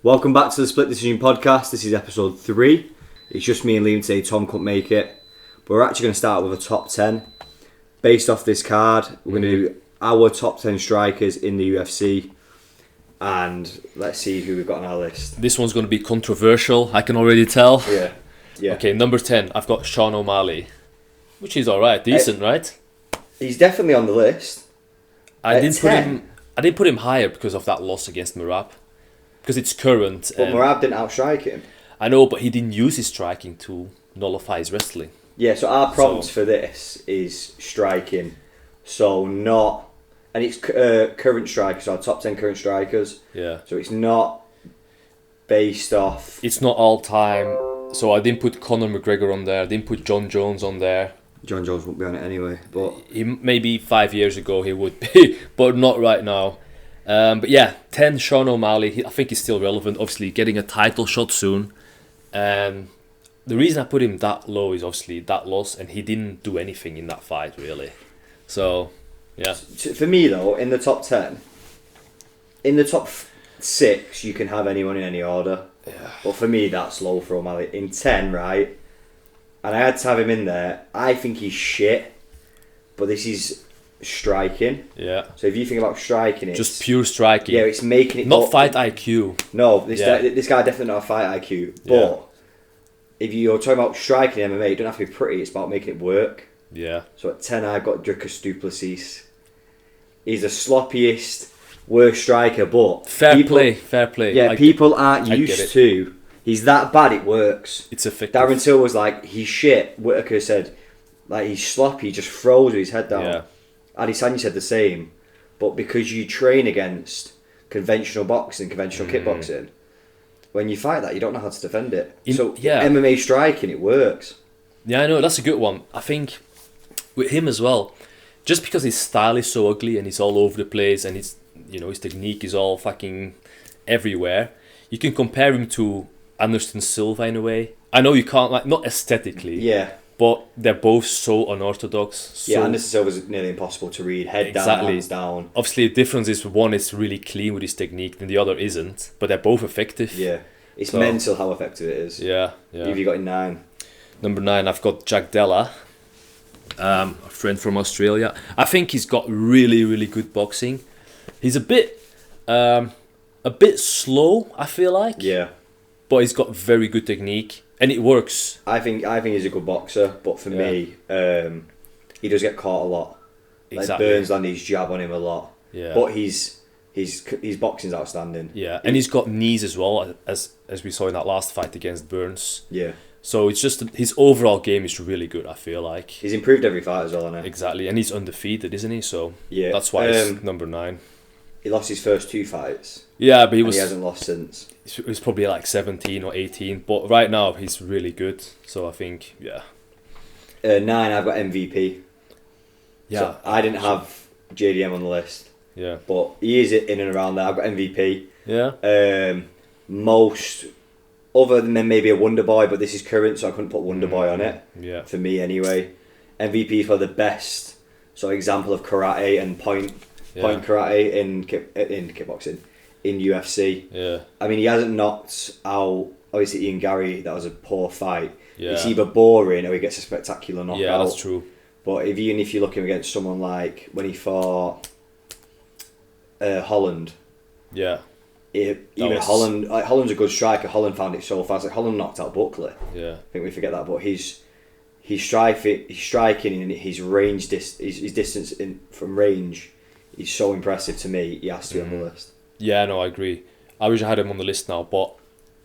Welcome back to the Split Decision Podcast. This is episode 3. It's just me and Liam today. Tom couldn't make it. But we're actually going to start with a top 10. Based off this card, we're going to do our top 10 strikers in the UFC. And let's see who we've got on our list. This one's going to be controversial, I can already tell. Yeah. Okay, number 10, I've got Sean O'Malley. Which is alright, decent, right? He's definitely on the list. I didn't put him higher because of that loss against Merab. Because it's current. But Merab didn't outstrike him. I know, but he didn't use his striking to nullify his wrestling. Yeah, so our prompt for this is striking. So not... And it's current strikers, so our top 10 current strikers. Yeah. So it's not based off... It's not all time. So I didn't put Conor McGregor on there. I didn't put John Jones on there. John Jones won't be on it anyway, but... Maybe 5 years ago he would be, but not right now. But yeah, 10, Sean O'Malley. I think he's still relevant. Obviously, getting a title shot soon. The reason I put him that low is obviously that loss, and he didn't do anything in that fight, really. So, yeah. For me, though, in the top 10, in the top 6, you can have anyone in any order. Yeah. But for me, that's low for O'Malley. In 10, right, and I had to have him in there, I think he's shit, but this is... striking. Yeah. So if you think about striking, it's just pure striking. Yeah, it's making it not fight IQ. No, this guy definitely not a fight IQ. But if you're talking about striking in MMA, it don't have to be pretty. It's about making it work. Yeah. So at 10, I've got Dricus Du Plessis. He's the sloppiest, worst striker, but fair play. Yeah, people aren't used to. He's that bad. It works. It's effective. Darren Till was like, he's shit. Whitaker said, like, he's sloppy. He just throws with his head down. Yeah. Adesanya said the same, but because you train against conventional boxing, conventional kickboxing, when you fight that, you don't know how to defend it. MMA striking, it works. Yeah, I know, that's a good one. I think with him as well, just because his style is so ugly and he's all over the place and his technique is all fucking everywhere, you can compare him to Anderson Silva in a way. I know you can't, like, not aesthetically. Yeah. But they're both so unorthodox. Yeah, Anderson Silva's nearly impossible to read. Head down, hands down. Obviously, the difference is one is really clean with his technique and the other isn't. But they're both effective. Yeah. It's mental how effective it is. Yeah. Who have you got in 9? Number 9, I've got Jack Della, a friend from Australia. I think he's got really, really good boxing. He's a bit slow, I feel like. Yeah. But he's got very good technique. And it works. I think he's a good boxer, but for me, he does get caught a lot. Exactly. Like Burns landed his jab on him a lot. Yeah. But his boxing's outstanding. Yeah, and he's got knees as well, as we saw in that last fight against Burns. Yeah. So it's just his overall game is really good, I feel like. He's improved every fight as well, hasn't he? Exactly, and he's undefeated, isn't he? So yeah, that's why he's number 9. He lost his first 2 fights. Yeah, but he hasn't lost since. He was probably like 17 or 18, but right now he's really good. So I think, 9, I've got MVP. Yeah. So I didn't have JDM on the list. Yeah. But he is in and around there. I've got MVP. Yeah. Most, other than maybe a Wonder Boy, but this is current, so I couldn't put Wonder Boy on it. Yeah. For me, anyway. MVP for the best example of karate and point karate in kickboxing. In UFC. Yeah. I mean, he hasn't knocked out, obviously, Ian Gary. That was a poor fight. Yeah. It's either boring or he gets a spectacular knockout. Yeah, that's true. But if you look him against someone like when he fought Holland. Yeah. Holland's a good striker. Holland found it so fast. Like Holland knocked out Buckley. Yeah. I think we forget that. But he's striking and his range, his distance from range is so impressive to me. He has to be on the list. Yeah, no, I agree. I wish I had him on the list now, but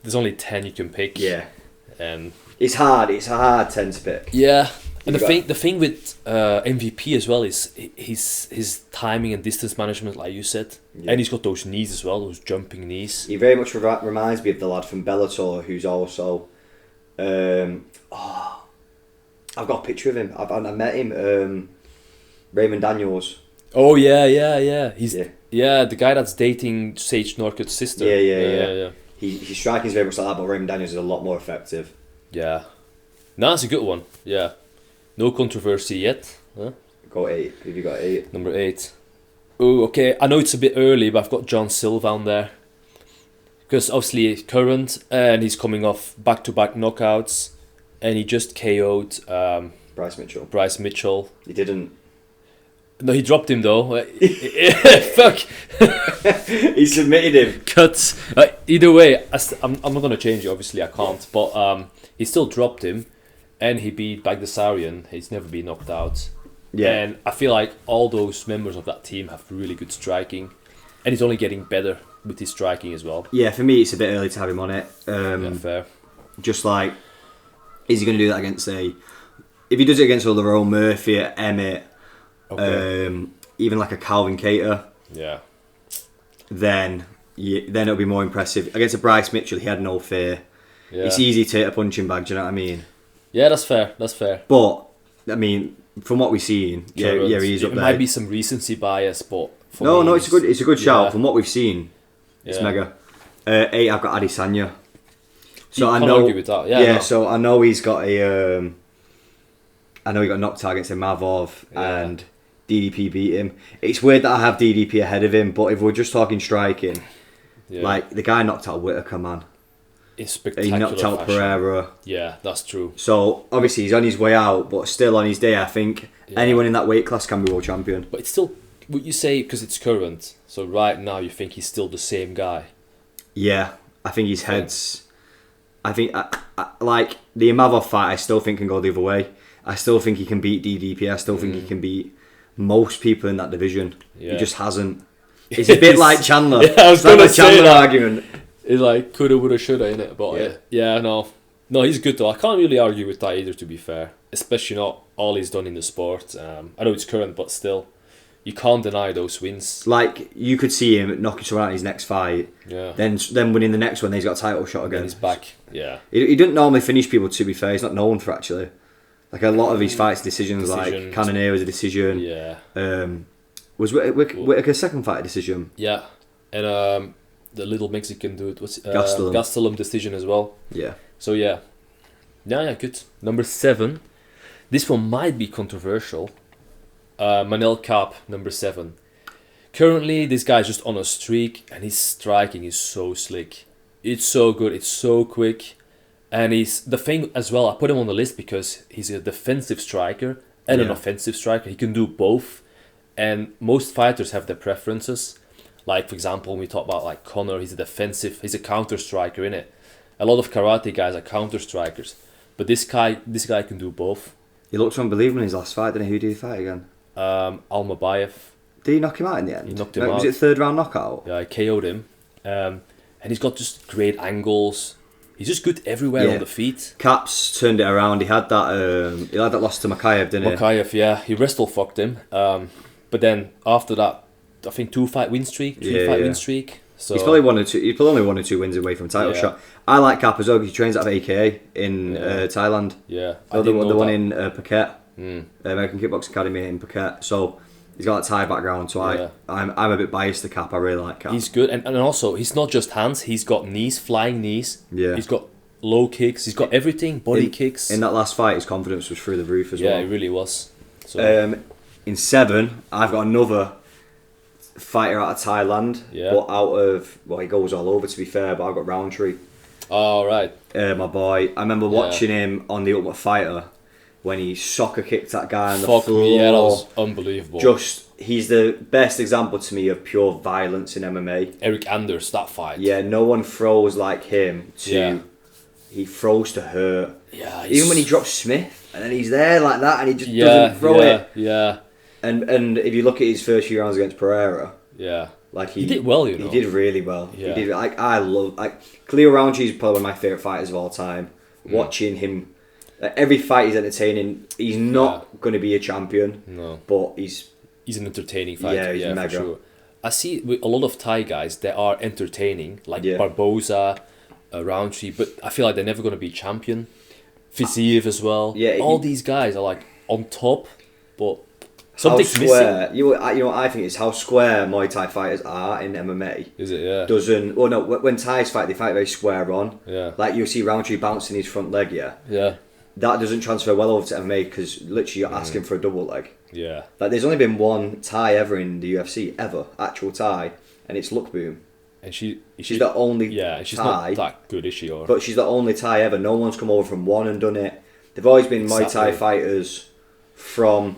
there's only 10 you can pick. Yeah. And it's hard. It's a hard 10 to pick. Yeah. And the thing with MVP as well is his timing and distance management, like you said. Yeah. And he's got those knees as well, those jumping knees. He very much reminds me of the lad from Bellator who's also... I've got a picture of him. I met him. Raymond Daniels. Oh, yeah. He's the guy that's dating Sage Northcutt's sister. Yeah. His striking is very much like that, but Raymond Daniels is a lot more effective. Yeah. No, that's a good one. Yeah. No controversy yet. Huh? Got 8. Have you got 8? Number 8. Oh, okay. I know it's a bit early, but I've got John Silva on there. Because obviously current, and he's coming off back-to-back knockouts, and he just KO'd Bryce Mitchell. He didn't. No, he dropped him though. Fuck. He submitted him. Cuts. Either way, I'm not gonna change it. Obviously, I can't. But he still dropped him, and he beat Bagdasaryan. He's never been knocked out. Yeah. And I feel like all those members of that team have really good striking, and he's only getting better with his striking as well. Yeah, for me, it's a bit early to have him on it. Yeah, fair. Just like, is he going to do that against if he does it against all the Earl Murphy, Emmett, even like a Calvin Cater, then it'll be more impressive. Against a Bryce Mitchell, he had no fear. Yeah. It's easy to hit a punching bag, do you know what I mean? Yeah, that's fair. But, I mean, from what we've seen, he's up there. It might be some recency bias, but... No, it's a good shout. From what we've seen, it's mega. 8, I've got Adesanya. So you I can't know, argue with that. Yeah, so I know he's got a... I know he got knocked out against Mavov and DDP beat him. It's weird that I have DDP ahead of him, but if we're just talking striking, like the guy knocked out Whitaker, man. In spectacular He knocked out fashion. Pereira. Yeah, that's true. So obviously he's on his way out, but still on his day, I think anyone in that weight class can be world champion. But it's still, would you say, because it's current, so right now you think he's still the same guy? Yeah, I think his head's... I think, like, the Imavov fight, I still think can go the other way. I still think he can beat DDP. I still think he can beat most people in that division. He just hasn't. It's a bit like Chandler. I was going to say Chandler that argument. It's like coulda, woulda, shoulda, innit? But no, he's good though. I can't really argue with that either, to be fair. Especially not all he's done in the sport. I know it's current, but still, you can't deny those wins. Like, you could see him knocking someone out in his next fight. Yeah. Then winning the next one, then he's got a title shot again. And he's back. Yeah. He didn't normally finish people, to be fair. He's not known for actually. Like, a lot of his fights, decisions. Like Cannonier was a decision. Yeah. Was Whitaker's second fight a decision? Yeah. And the little Mexican dude, Gastelum. Gastelum decision as well. Yeah. So yeah, good. Number 7. This one might be controversial. Manel Kape, number 7. Currently, this guy's just on a streak, and his striking is so slick. It's so good. It's so quick, and he's the thing as well. I put him on the list because he's a defensive striker and an offensive striker. He can do both, and most fighters have their preferences. Like, for example, when we talk about like Conor, he's a counter striker, innit? A lot of karate guys are counter strikers, but this guy can do both. He looked unbelievable in his last fight, didn't he? Who did he fight again? Almabayev. Did he knock him out in the end? He knocked him out. Was it third round knockout? Yeah, I KO'd him. And he's got just great angles. He's just good everywhere on the feet. Kape's turned it around. He had that loss to Makayev, didn't he? Makayev, yeah. He wrestle fucked him. But then after that, I think 2-fight win streak, 3-fight win streak. So he's probably only 1 or 2 wins away from title shot. I like Kape as well. He trains out of AKA in Thailand. Yeah, the one in Phuket, American Kickboxing Academy in Phuket. So he's got that Thai background. So I'm a bit biased to Kape. I really like Kape. He's good, and also he's not just hands. He's got knees, flying knees. Yeah, he's got low kicks. He's got everything, body kicks. In that last fight, his confidence was through the roof as well. Yeah, it really was. So. In 7, I've got another fighter out of Thailand, but he goes all over, to be fair, but I've got Roundtree. Oh, right. My boy. I remember watching him on The Ultimate Fighter when he soccer kicked that guy on the floor. Yeah, that was unbelievable. He's the best example to me of pure violence in MMA. Eric Anders, that fight. Yeah, no one throws like him. He throws to hurt. Yeah. Even when he drops Smith, and then he's there like that, and he just doesn't throw it. Yeah. And if you look at his first few rounds against Pereira, like he did well, you know. He did really well. Yeah. He did Khalil Roundtree is probably one of my favourite fighters of all time. Watching him, every fight he's entertaining. He's not going to be a champion, but he's an entertaining fighter. Yeah, he's mega. For sure. I see with a lot of Thai guys, they are entertaining, like Barboza, Roundtree, but I feel like they're never going to be champion. Fiziev as well. Yeah, all these guys are like on top, but something's missing. You know what I think is how square Muay Thai fighters are in MMA. Is it? Yeah. When Thais fight, they fight very square on. Yeah. Like you see Roundtree bouncing his front leg. Yeah. Yeah. That doesn't transfer well over to MMA because literally you're asking for a double leg. Yeah. Like there's only been one Thai ever in the UFC ever, actual Thai, and it's Look Boom. And she's the only she's Thai, not that good, is she? Or but she's the only Thai ever. No one's come over from one and done it. They've always been Muay Thai fighters from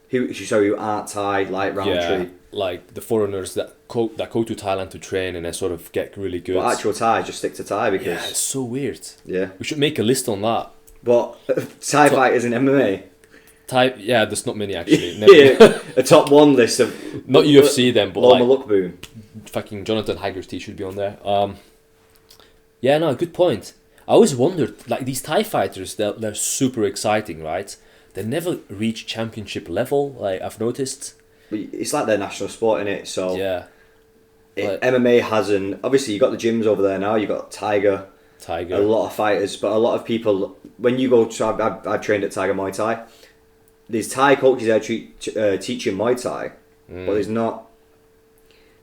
who aren't Thai, like Roundtree. Like the foreigners that go to Thailand to train and then sort of get really good. But actual Thai just stick to Thai because it's so weird. Yeah, we should make a list on that. But Thai fighters in MMA. Thai, there's not many actually. A top one list of not UFC then, but Loma like Lookboon. Fucking Jonathan Haggerty should be on there. Yeah, no, good point. I always wondered, like these Thai fighters, they're super exciting, right? They never reach championship level, like I've noticed. It's like their national sport, innit? So yeah, MMA hasn't. Obviously, you got the gyms over there now. You got Tiger, a lot of fighters, but a lot of people. When you go to, I've trained at Tiger Muay Thai. There's Thai coaches there teaching Muay Thai, but there's not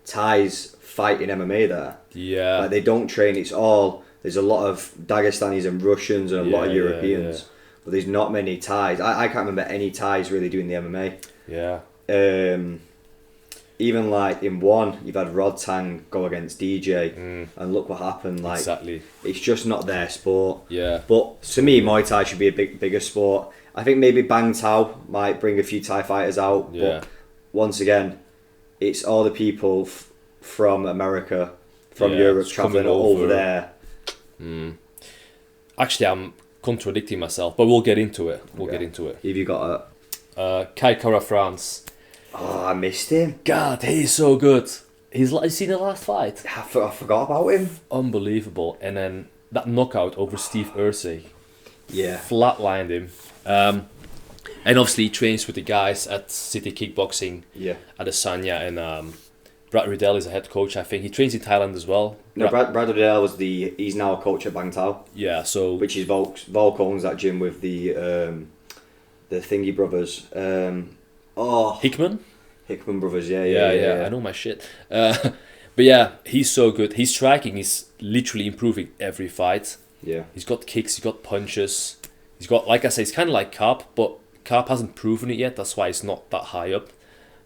Thais fighting MMA there. Yeah, like they don't train. It's all. There's a lot of Dagestanis and Russians and a lot of Europeans, but there's not many Thais. I can't remember any Thais really doing the MMA. Yeah. Even like in one, you've had Rod Tang go against DJ, and look what happened. Like exactly, it's just not their sport. Yeah. But to me, Muay Thai should be a bigger sport. I think maybe Bang Tao might bring a few Thai fighters out. Yeah. But once again, it's all the people from America, from Europe, traveling over there. Actually, I'm contradicting myself, but we'll get into it. Get into it. Have you got Kai Kara France? Oh, I missed him. God, he's so good. You seen the last fight? I forgot about him. Unbelievable. And then that knockout over Steve Ursay. Yeah. Flatlined him. And obviously he trains with the guys at City Kickboxing. Yeah. At Asanya, and Brad Riddell is a head coach. I think he trains in Thailand as well. No, Brad Riddell he's now a coach at Bang Tao. Yeah, so which is Volk owns that gym with the Thingy brothers. Hickman brothers. Yeah. I know my shit. But yeah, he's so good. His striking is literally improving every fight. Yeah. He's got kicks. He's got punches. He's got, like I say, it's kind of like Carp, but Carp hasn't proven it yet. That's why it's not that high up.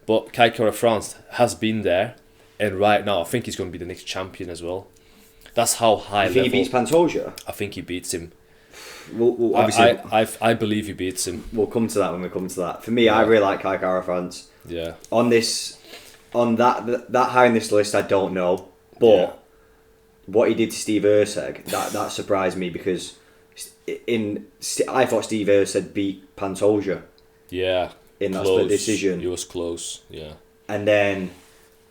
But Kai Kara France has been there, and right now I think he's going to be the next champion as well. That's how high level. You think he beats Pantoja? I think he beats him. Well, obviously, I believe he beats him. We'll come to that when we come to that. For me, I really like Kai Kara France. Yeah. On that high in this list, I don't know, but what he did to Steve Urseg, that surprised me because I thought Steve Urseg beat Pantoja. Yeah. In that split decision. It was close, yeah. And then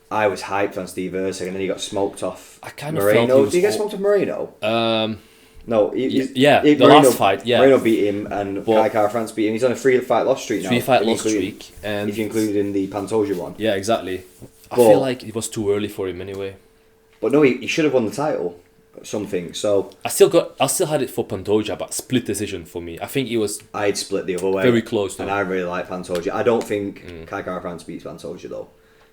I was hyped on Steve Urseg, and then he got smoked off I kind of Moreno. felt Did he get smoked off Moreno? No, the Moreno, last fight, yeah. Moreno beat him, and Kai Kara France beat him. He's on a 3-fight loss streak now. 3-fight loss streak. And if you include in the Pantoja one. Yeah, exactly. I feel like it was too early for him anyway. But no, he should have won the title. Something. So I still had it for Pantoja, but split decision for me. I think it was. I'd split the other way. Very close though. And I really like Pantoja. I don't think Kai Kara France beats Pantoja though,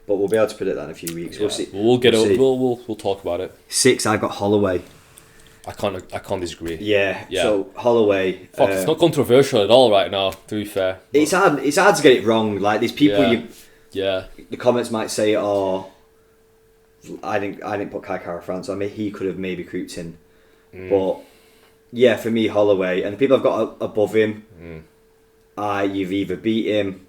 but we'll be able to predict that in a few weeks. Yeah. We'll see. We'll talk about it. 6. I've got Holloway. I can't disagree. Yeah. So Holloway. It's not controversial at all right now. To be fair, it's hard to get it wrong. Like these people, the comments might say, "Oh, I didn't put Kai Kara France." I mean, he could have maybe creeped in, but yeah, for me, Holloway and the people I've got above him, you've either beat him,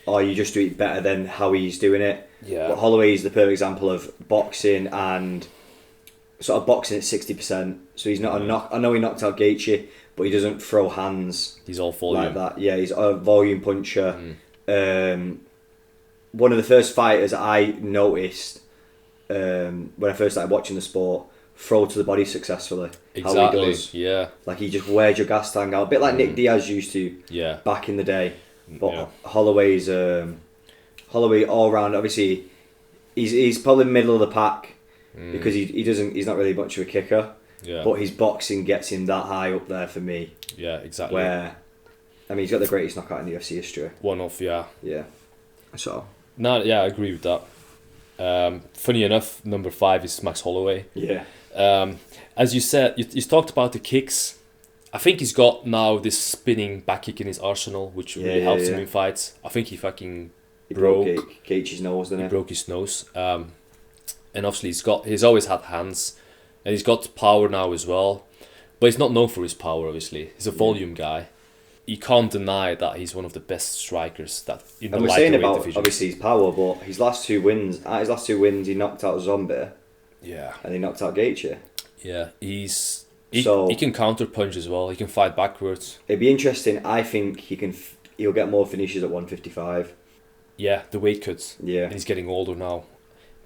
or you just do it better than how he's doing it. Yeah. But Holloway is the perfect example of boxing and sort of boxing at 60%. So he's not a knock. I know he knocked out Gaethje, but he doesn't throw hands. He's all volume like that. Yeah, he's a volume puncher. One of the first fighters I noticed when I first started watching the sport throw to the body successly. Exactly. How he does. Yeah. Like he just wears your gas tank out, a bit like Nick Diaz used to. Yeah. Back in the day, but Holloway all round. Obviously, he's probably middle of the pack because he's not really much of a kicker. Yeah. But his boxing gets him that high up there for me. Yeah, exactly. Where, I mean, he's got the greatest knockout in the UFC history. One off, yeah. Yeah. So. No, yeah, I agree with that. Funny enough, number 5 is Max Holloway. Yeah. As you said, you talked about the kicks. I think he's got now this spinning back kick in his arsenal, which really helps him in fights. I think he fucking broke Gaethje's nose, didn't he? He broke his nose. and obviously he's always had hands, and he's got power now as well. But he's not known for his power. Obviously, he's a volume guy. You can't deny that he's one of the best strikers that in the And we're saying lightweight about division. obviously his power, but his last two wins, he knocked out Zombie Yeah, and he knocked out Gaethje. yeah. He can counter punch as well. He can fight backwards. It'd be interesting. I think he'll get more finishes at 155. Yeah, the weight cuts. Yeah. And he's getting older now.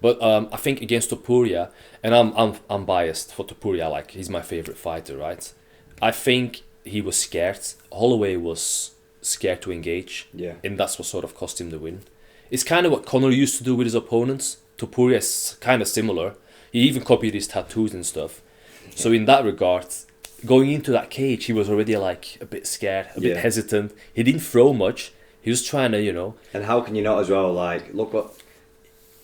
But I think against Topuria, and I'm biased for Topuria. Like, he's my favorite fighter, right? I think he was scared. Holloway was scared to engage. Yeah. And that's what sort of cost him the win. It's kind of what Conor used to do with his opponents. Topuria is kind of similar. He even copied his tattoos and stuff. So in that regard, going into that cage, he was already like a bit scared, a bit hesitant. He didn't throw much. He was trying to, And how can you not as well? Like, look what.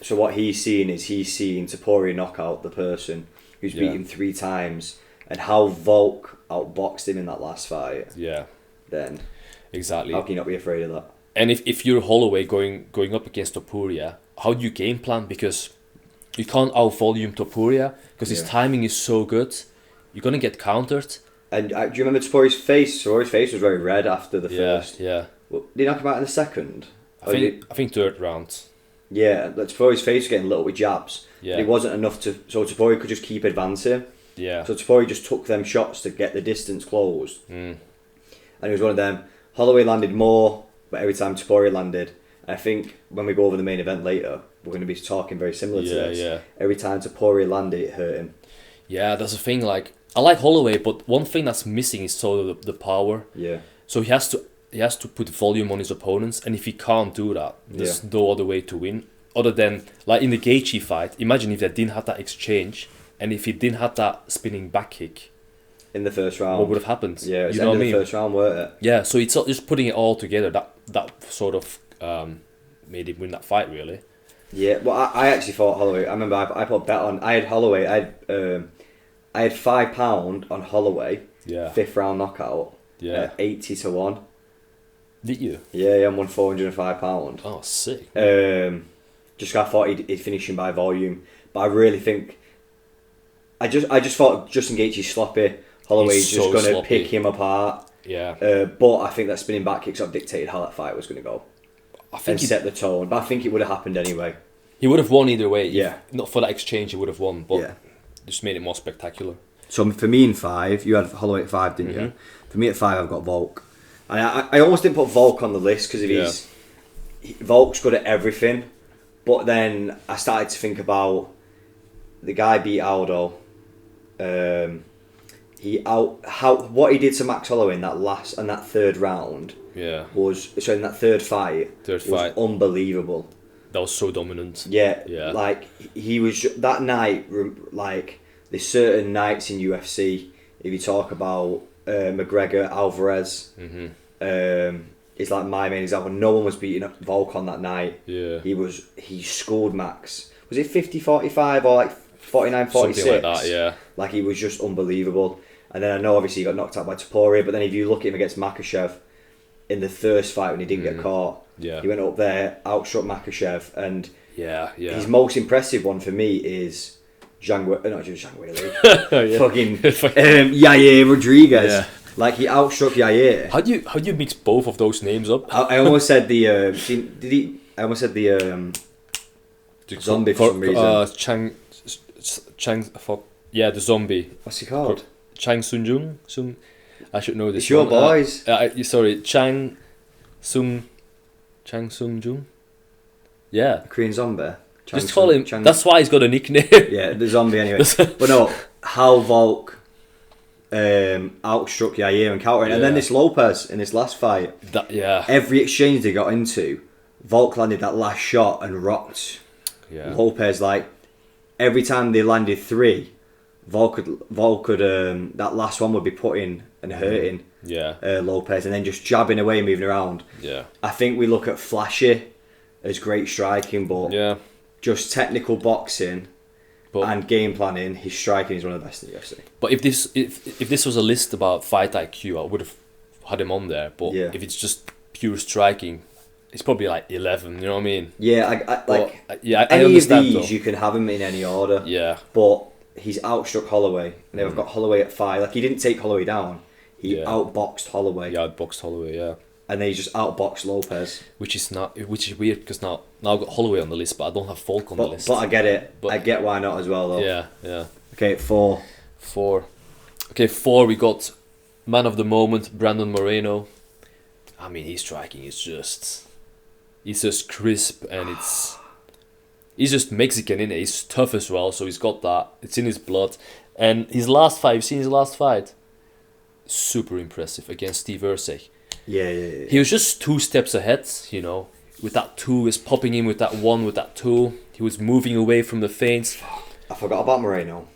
So what he's seeing Topuria knock out the person who's beat him 3 times, and how Volk outboxed him in that last fight. Yeah. Then. Exactly. How can you not be afraid of that? And if you're Holloway going up against Topuria, how do you game plan? Because you can't out-volume Topuria because his timing is so good. You're going to get countered. And do you remember Topuria's face? Topuria's face was very red after the first. Yeah. Well, did he knock him out in the second? I think third round. Yeah, Topuria's face was getting little with jabs. Yeah. It wasn't enough so Topuria could just keep advancing. Yeah. So Topuria just took them shots to get the distance closed. Mm. And it was one of them. Holloway landed more, but every time Topuria landed, I think when we go over the main event later, we're going to be talking very similar to this. Yeah. Every time Topuria landed, it hurt him. Yeah, that's the thing. Like, I like Holloway, but one thing that's missing is sort of the power. Yeah. So he has to put volume on his opponents, and if he can't do that, there's no other way to win other than like in the Gaethje fight. Imagine if they didn't have that exchange, and if he didn't have that spinning back kick in the first round, what would have happened? Yeah, it's you know what I mean? The first round, weren't it? Yeah, so it's just putting it all together that sort of made him win that fight, really. Yeah, well, I actually thought Holloway. I remember I put a bet on. I had Holloway. I had £5 on Holloway. Yeah. 5th round knockout. Yeah. 80-1. Did you? Yeah, I won £405. Oh, sick. Just 'cause I thought he'd finish him by volume, but I really think. I just thought Justin Gaethje's sloppy. Holloway's He's just so going to sloppy. pick him apart. Yeah. But I think that spinning back kick sort of dictated how that fight was going to go. I think And set the tone. But I think it would have happened anyway. he would have won either way. Yeah. Not for that exchange, he would have won, but Yeah. just made it more spectacular. So for me in 5, you had Holloway at 5, didn't you? For me at 5, I've got Volk. And I almost didn't put Volk on the list because Volk's good at everything. But then I started to think about the guy beat Aldo. What he did to Max Holloway in that third round. Yeah. In that third fight. Was unbelievable. That was so dominant. Yeah. Yeah. Like he was that night. Like there's certain nights in UFC. If you talk about McGregor, Alvarez. It's like my main example. No one was beating up Volk on that night. Yeah. He scored Max. Was it 50-45 or like 49-46? Something like that, yeah. Like he was just unbelievable. And then I know obviously he got knocked out by Topuria, but then if you look at him against Makhachev in the first fight when he didn't get caught, he went up there, outstruck Makhachev, and his most impressive one for me is fucking Yair Rodriguez. Yeah. Like he outstruck Yair. How do you mix both of those names up? I almost said the I almost said the zombie for some reason. The zombie. What's he called? Chang Sun-jung. I should know this. It's your boys. Chang Sun-jung. Yeah. Korean zombie. Just call him. That's why he's got a nickname. Yeah, the zombie anyway. But no, how Volk outstruck Yair and countered, and then this Lopez in this last fight. Every exchange they got into, Volk landed that last shot and rocked Lopez. Like every time they landed 3, Volk could that last one would be putting and hurting Lopez, and then just jabbing away, moving around. Yeah, I think we look at flashy as great striking, but just technical boxing and game planning, his striking is one of the best in the UFC. But if this was a list about fight IQ, I would have had him on there. But if it's just pure striking, He's probably like 11. You know what I mean? Yeah, I I any of understand these though. you can have him in any order. Yeah, But he's outstruck Holloway, and they've got Holloway at 5. Like, he didn't take Holloway down. He Yeah. outboxed Holloway, yeah, I'd boxed Holloway. Yeah, and then he just outboxed Lopez. which is weird because now I've got Holloway on the list, but I don't have Falk on the list. But I get it. But- I get why not as well, though. yeah. Okay, 4. 4. Okay, 4. We got man of the moment, Brandon Moreno. I mean, his striking is just crisp, and he's just Mexican, innit? He's tough as well, so he's got that. It's in his blood. And his last fight, you've seen his last fight? Super impressive against Steve Erceg. Yeah. He was just 2 steps ahead, you know. With that 2, is popping in with that 1, with that 2. He was moving away from the feints. I forgot about Moreno.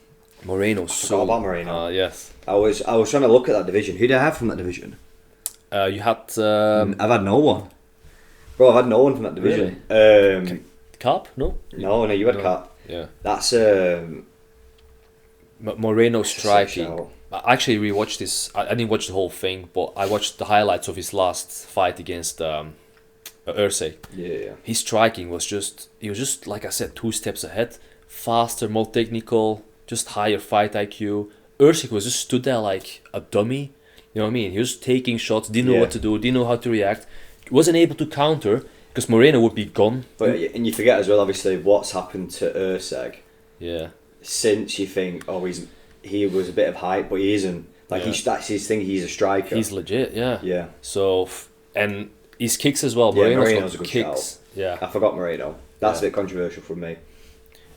Forgot about Moreno. Yes. I was trying to look at that division. Who did I have from that division? You had I've had no one. Bro, I've had no one from that division. Carp? No? No, you had No. Cat. Yeah. That's Moreno striking. shout. I actually rewatched this. I didn't watch the whole thing, but I watched the highlights of his last fight against Erceg. Yeah. His striking was he was just, like I said, 2 steps ahead. Faster, more technical, just higher fight IQ. Erceg was just stood there like a dummy. You know what I mean? He was taking shots, didn't know what to do, didn't know how to react. Wasn't able to counter because Moreno would be gone. But and you forget as well, obviously, what's happened to Erceg Yeah. since you think, he was a bit of hype, but he isn't. Like, Yeah. that's his thing. He's a striker. He's legit, yeah. Yeah. So, and his kicks as well. Yeah, Moreno's Moreno's got a good kicks. Yeah. I forgot Moreno. That's Yeah. a bit controversial from me.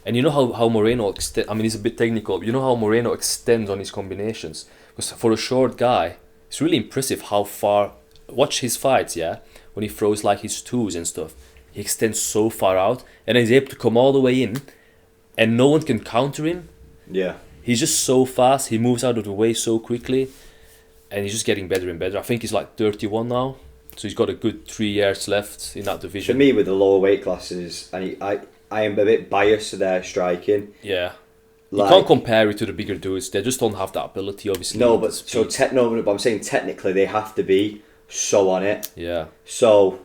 And you know how Moreno he's a bit technical. You know how Moreno extends on his combinations. Because for a short guy, it's really impressive how far. Watch his fights, yeah. When he throws like his 2s and stuff, he extends so far out, and then he's able to come all the way in, and no one can counter him. Yeah. He's just so fast. He moves out of the way so quickly, and he's just getting better and better. I think he's like 31 now, so he's got a good 3 years left in that For division. me, with the lower weight classes, and I am a bit biased to their striking. Yeah. Like, You can't compare it to the bigger dudes. They just don't have that ability, obviously. no, the but speed. but I'm saying technically they have to be so on it. Yeah. So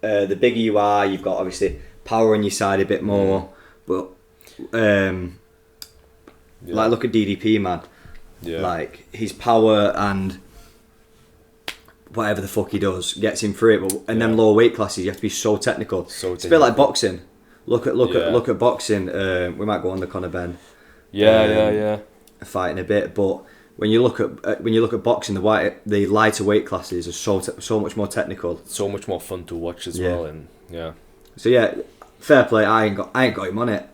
the bigger you are, you've got obviously power on your side a bit more. But like, look at DDP, man. Yeah. Like, his power and whatever the fuck he does gets him through it. But and them lower weight classes, you have to be so technical. It's a bit like boxing. Look at boxing. We might go on the Conor Ben. Yeah. Fight in a bit, but when you look at boxing, the lighter weight classes are so much more technical. So much more fun to watch as Yeah. well, and yeah. So yeah, fair play. I ain't got him on it.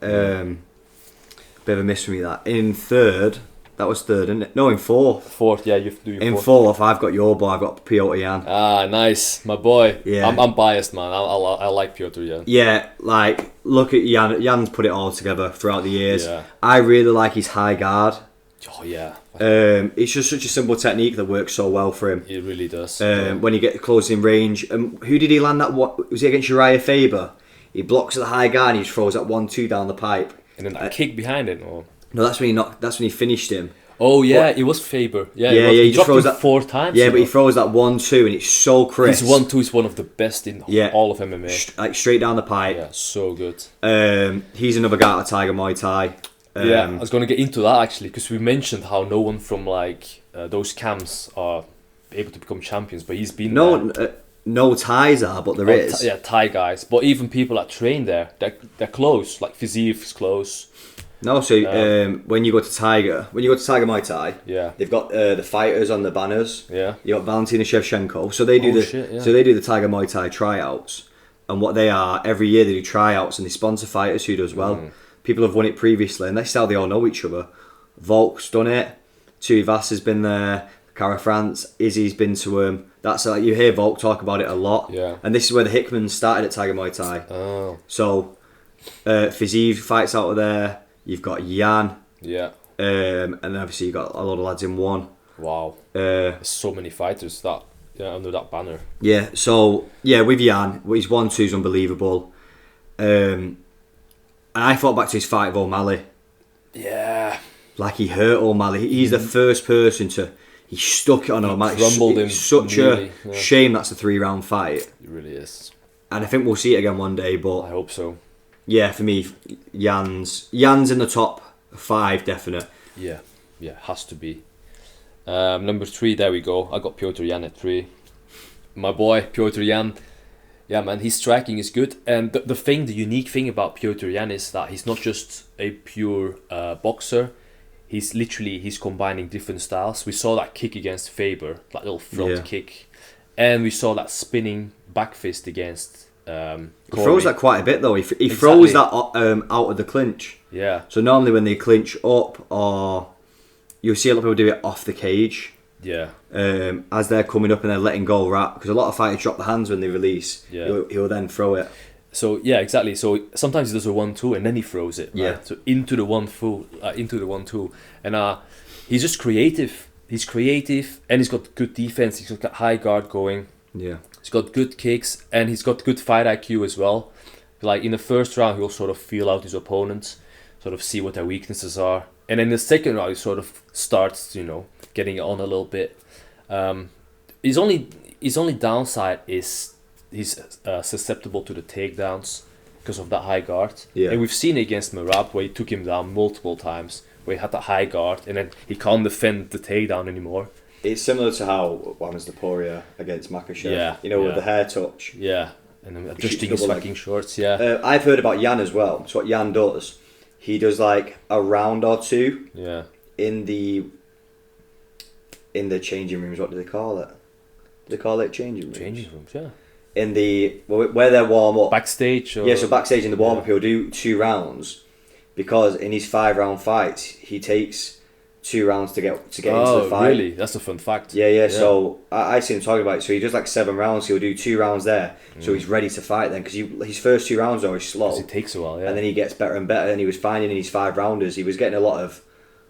Bit of a miss for me that. In third, that was third, isn't it? No, in fourth. Fourth, yeah, you have to do your In fourth. fourth, I've got your boy. I've got Piotr Jan. Ah, nice, my boy. Yeah. I'm biased, man. I like Piotr Jan. Yeah, like, look at Jan. Jan's put it all together throughout the years. Yeah. I really like his high guard. Oh yeah, It's just such a simple technique that works so well for him. it really does. When you get close in range. Who did he land that? What was it against Uriah Faber? He blocks at the high guard and he just throws that 1-2 down the pipe. And then that kick behind it, or No, that's when he finished him. oh yeah, it was Faber. Yeah, it was. he He just dropped throws him that 4 times. Yeah, you but he know. throws that 1-2 and it's so crisp. His 1-2 is one of the best in all of MMA. Like, straight down the pipe. Yeah, so good. He's another guy out of Tiger Muay Thai. Yeah, I was going to get into that actually, because we mentioned how no one from like those camps are able to become champions, but he's been there. No ties are, but there is. Yeah, Thai guys, but even people that train there, they're close. Like Fiziev is close. No, so when you go to Tiger Muay Thai, Yeah. they've got the fighters on the banners. Yeah. You got Valentina Shevchenko. So they do so they do the Tiger Muay Thai tryouts, and what they are every year they do tryouts and they sponsor fighters who does well. People have won it previously, and that's how they all know each other. Volk's done it. Tuivas has been there. Cara France, Izzy's been to him. That's like, you hear Volk talk about it a lot. Yeah. And this is where the Hickmans started at Tiger Muay Thai. Oh. So Fiziev fights out of there. You've got Jan. Yeah. And then obviously you've got a lot of lads in one. Wow. There's so many fighters under that banner. Yeah, so with Jan, his 1-2 is unbelievable. And I thought back to his fight with O'Malley. Yeah. Like, he hurt O'Malley. He's the first person he stuck it on O'Malley. crumbled him It's such really, a shame that's a 3-round fight. It really is. and I think we'll see it again one day. I But hope so. yeah, for me, Jan's in the top 5, definite. Yeah, has to be. Number 3, there we go. I got Piotr Jan at 3. My boy Piotr Jan. Yeah, man, his striking is good, and the unique thing about Piotr Jan is that he's not just a pure boxer. He's combining different styles. We saw that kick against Faber, that little front kick, and we saw that spinning back fist against. He throws that quite a bit though. He throws that out of the clinch. Yeah. So normally when they clinch up, or you'll see a lot of people do it off the cage. Yeah. As they're coming up and they're letting go, right? Because a lot of fighters drop the hands when they release. Yeah. He'll then throw it. So yeah, exactly. So sometimes he does a 1-2 and then he throws it. Right? Yeah. So into the 1-2, and he's just creative. He's creative, and he's got good defense. He's got high guard going. Yeah. He's got good kicks, and he's got good fight IQ as well. Like in the first round, he'll sort of feel out his opponents, sort of see what their weaknesses are, and in the second round, he sort of starts, getting it on a little bit. His only downside is he's susceptible to the takedowns because of that high guard. Yeah. And we've seen it against Merab where he took him down multiple times, where he had that high guard, and then he can't defend the takedown anymore. It's similar to how what happens to Topuria against Makachev. Yeah, with the hair touch. Yeah, and then adjusting his fucking shorts. Yeah. I've heard about Jan as well. So what Jan does, he does like a round or two. Yeah. In the changing rooms. What do they call it? Do they call it changing rooms? Changing rooms. Yeah. In the where they warm up. Backstage. Or, yeah, so backstage in the warm up, he'll do 2 rounds, because in his 5-round fights he takes 2 rounds to get into the fight. Really? That's a fun fact. Yeah. So I seen him talking about it. So he does like 7 rounds. He'll do 2 rounds there, so he's ready to fight then. Because his first 2 rounds are slow. Because it takes a while. Yeah. And then he gets better and better. And he was finding in his 5-rounders, he was getting a lot of.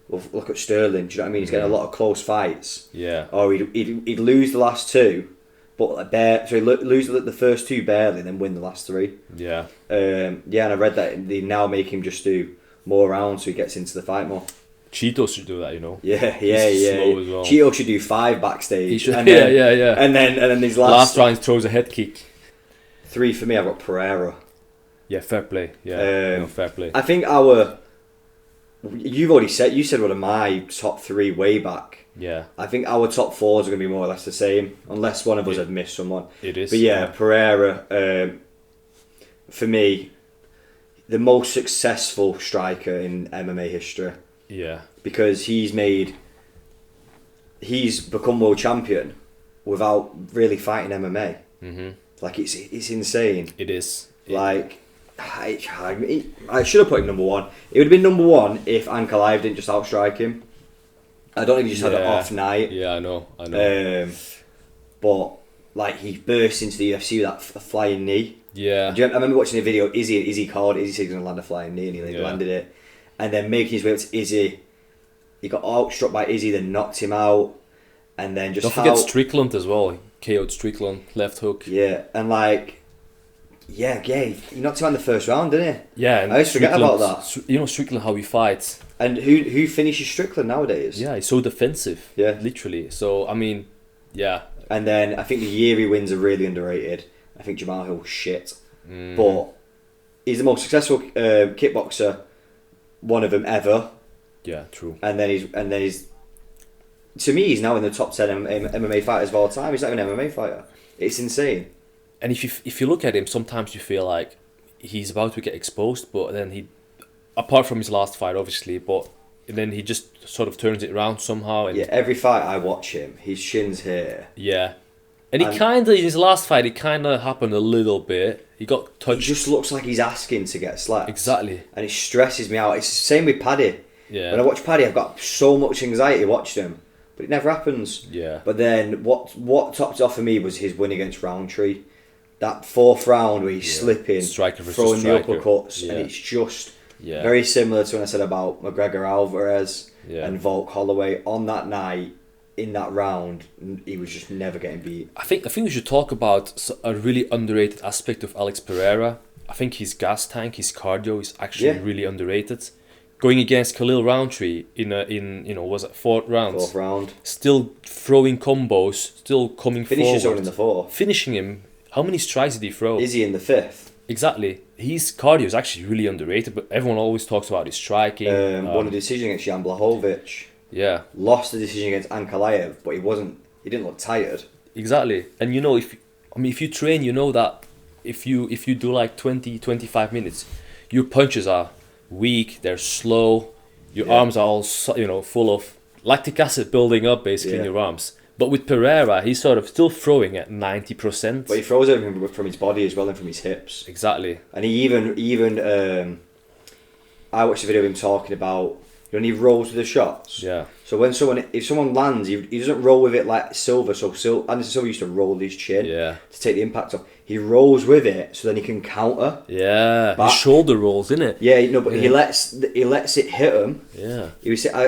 Well, look at Sterling. Do you know what I mean? He's getting a lot of close fights. Yeah. Or he'd lose the last 2, but so he'd lose the first 2 barely, and then win the last 3. Yeah. And I read that they now make him just do more rounds so he gets into the fight more. Cheeto should do that, Yeah. Slow as well. Cheeto should do 5 backstage. He should. And then, yeah. And then these last round throws a head kick. 3 for me. I've got Pereira. Yeah, fair play. Yeah, fair play. I think you said one of my top 3 way back. Yeah. I think our top 4s are going to be more or less the same, unless one of us had missed someone. It is. But Pereira, for me, the most successful striker in MMA history. Yeah. Because he's become world champion without really fighting MMA. Mm-hmm. Like it's insane. It is. Like I should have put him number 1. It would have been number 1 if Ankalaev didn't just outstrike him. I don't think he just had an off night. Yeah, I know. But like he burst into the UFC with that flying knee. Yeah. I remember watching a video. Izzy called. Izzy said he was going to land a flying knee, and he landed it. And then making his way up to Izzy, he got outstruck by Izzy, then knocked him out, and then just don't forget Strickland as well. He KO'd Strickland, left hook. Yeah, and he knocked him out in the first round, didn't he? Yeah, and I always forget about that. Strickland, how he fights. And who finishes Strickland nowadays? Yeah, he's so defensive. Yeah, literally. So I mean, yeah. And then I think the year he wins are really underrated. I think Jamal Hill's shit, but he's the most successful kickboxer, one of them ever. Yeah, true. And then he's to me, he's now in the top 10 MMA fighters of all time. He's not even an MMA fighter. It's insane. And if you look at him, sometimes you feel like he's about to get exposed, but then he, apart from his last fight, obviously, but then he just sort of turns it around somehow. And every fight I watch him, his shin's here. Yeah. And he kind of, in his last fight, it kind of happened a little bit. He got touched. He just looks like he's asking to get slapped. Exactly. And it stresses me out. It's the same with Paddy. Yeah. When I watch Paddy, I've got so much anxiety watching him. But it never happens. Yeah. But then what topped it off for me was his win against Roundtree. That 4th round where he's slipping, throwing the uppercuts, and it's just very similar to when I said about McGregor Alvarez and Volk Holloway. On that night, in that round, he was just never getting beat. I think we should talk about a really underrated aspect of Alex Pereira. I think his gas tank, his cardio is actually really underrated. Going against Khalil Roundtree in was it 4th round? 4th round. Still throwing combos, still coming Finishes forward. on in the 4th. Finishing him. How many strikes did he throw? Is he in the 5th? Exactly. His cardio is actually really underrated, but everyone always talks about his striking. Won a decision against Jan Blachowicz. Yeah. Lost the decision against Ankalaev, but he didn't look tired. Exactly. And if you train, you know that if you do like 20, 25 minutes, your punches are weak, they're slow, your arms are all full of lactic acid building up basically in your arms. But with Pereira, he's sort of still throwing at 90%. But he throws everything from his body as well and from his hips. Exactly. And he even I watched a video of him talking about, he rolls with the shots. Yeah. So if someone lands, he doesn't roll with it like Silva. So Anderson Silva used to roll his chin to take the impact off. He rolls with it so then he can counter. Yeah. His shoulder rolls, isn't it? Yeah, no, but he lets it hit him. Yeah. He was I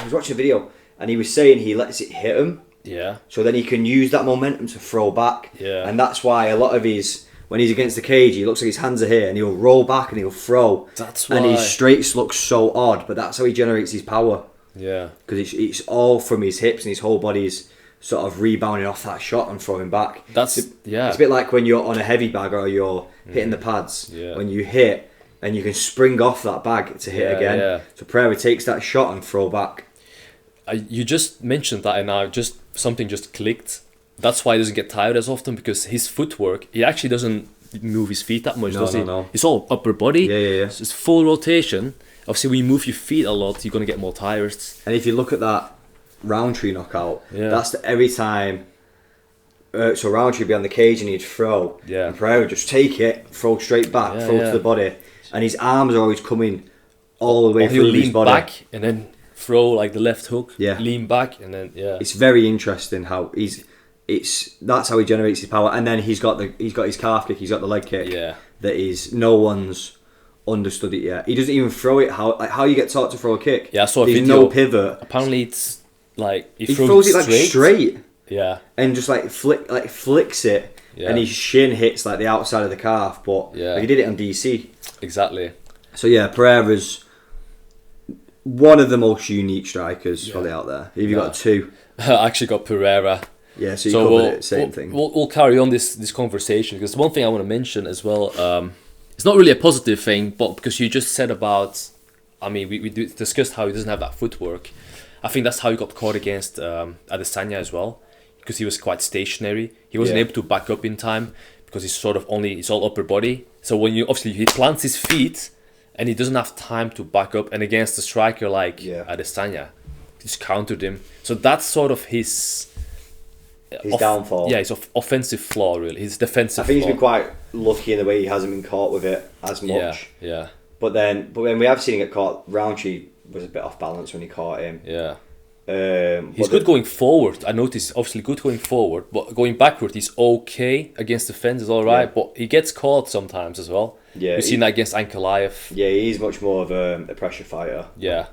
was watching a video and he was saying he lets it hit him. Yeah. So then he can use that momentum to throw back. Yeah. And that's why a lot of when he's against the cage, he looks like his hands are here and he'll roll back and he'll throw. That's why. And his straights look so odd, but that's how he generates his power. Yeah. Because it's all from his hips and his whole body's sort of rebounding off that shot and throwing back. It's a bit like when you're on a heavy bag or you're hitting the pads. Yeah. When you hit and you can spring off that bag to hit again. Yeah. So Pereira takes that shot and throw back. You just mentioned that and something just clicked. That's why he doesn't get tired as often, because his footwork, he actually doesn't move his feet that much, does he? No. It's all upper body. Yeah. So it's full rotation. Obviously, when you move your feet a lot, you're going to get more tired. And if you look at that Roundtree knockout, that's every time. So Roundtree would be on the cage and he'd throw. Yeah. And Pereira would just take it, throw straight back, throw to the body. And his arms are always coming all the way through his body. Lean back and then throw like the left hook. Yeah. Lean back and then, It's very interesting how that's how he generates his power. And then he's got his calf kick, he's got the leg kick. Yeah. That is, no one's understood it yet. He doesn't even throw it how you get taught to throw a kick. Yeah, I saw a There's video. no pivot. Apparently it's like he throws it like straight. Yeah. And just flicks it. Yeah. And his shin hits like the outside of the calf, but he did it on DC. Exactly. So yeah, Pereira's one of the most unique strikers probably out there. Have you got two? I actually got Pereira. Yeah, so you covered it, same thing. We'll carry on this conversation, because one thing I want to mention as well, it's not really a positive thing, but because you just said about, we discussed how he doesn't have that footwork. I think that's how he got caught against Adesanya as well, because he was quite stationary. He wasn't able to back up in time, because it's all upper body. So when he plants his feet, and he doesn't have time to back up, and against a striker like Adesanya, he just countered him. So that's sort of his downfall. Yeah, his offensive flaw, really. His defensive flaw. He's been quite lucky in the way he hasn't been caught with it as much. Yeah. But when we have seen him get caught, Roundtree was a bit off balance when he caught him. Yeah. He's good going forward. I noticed, obviously good going forward, but going backward, he's okay against the fence, is all right. But he gets caught sometimes as well. Yeah, we've seen that against Ankalaev. Yeah, he's much more of a pressure fighter. Yeah.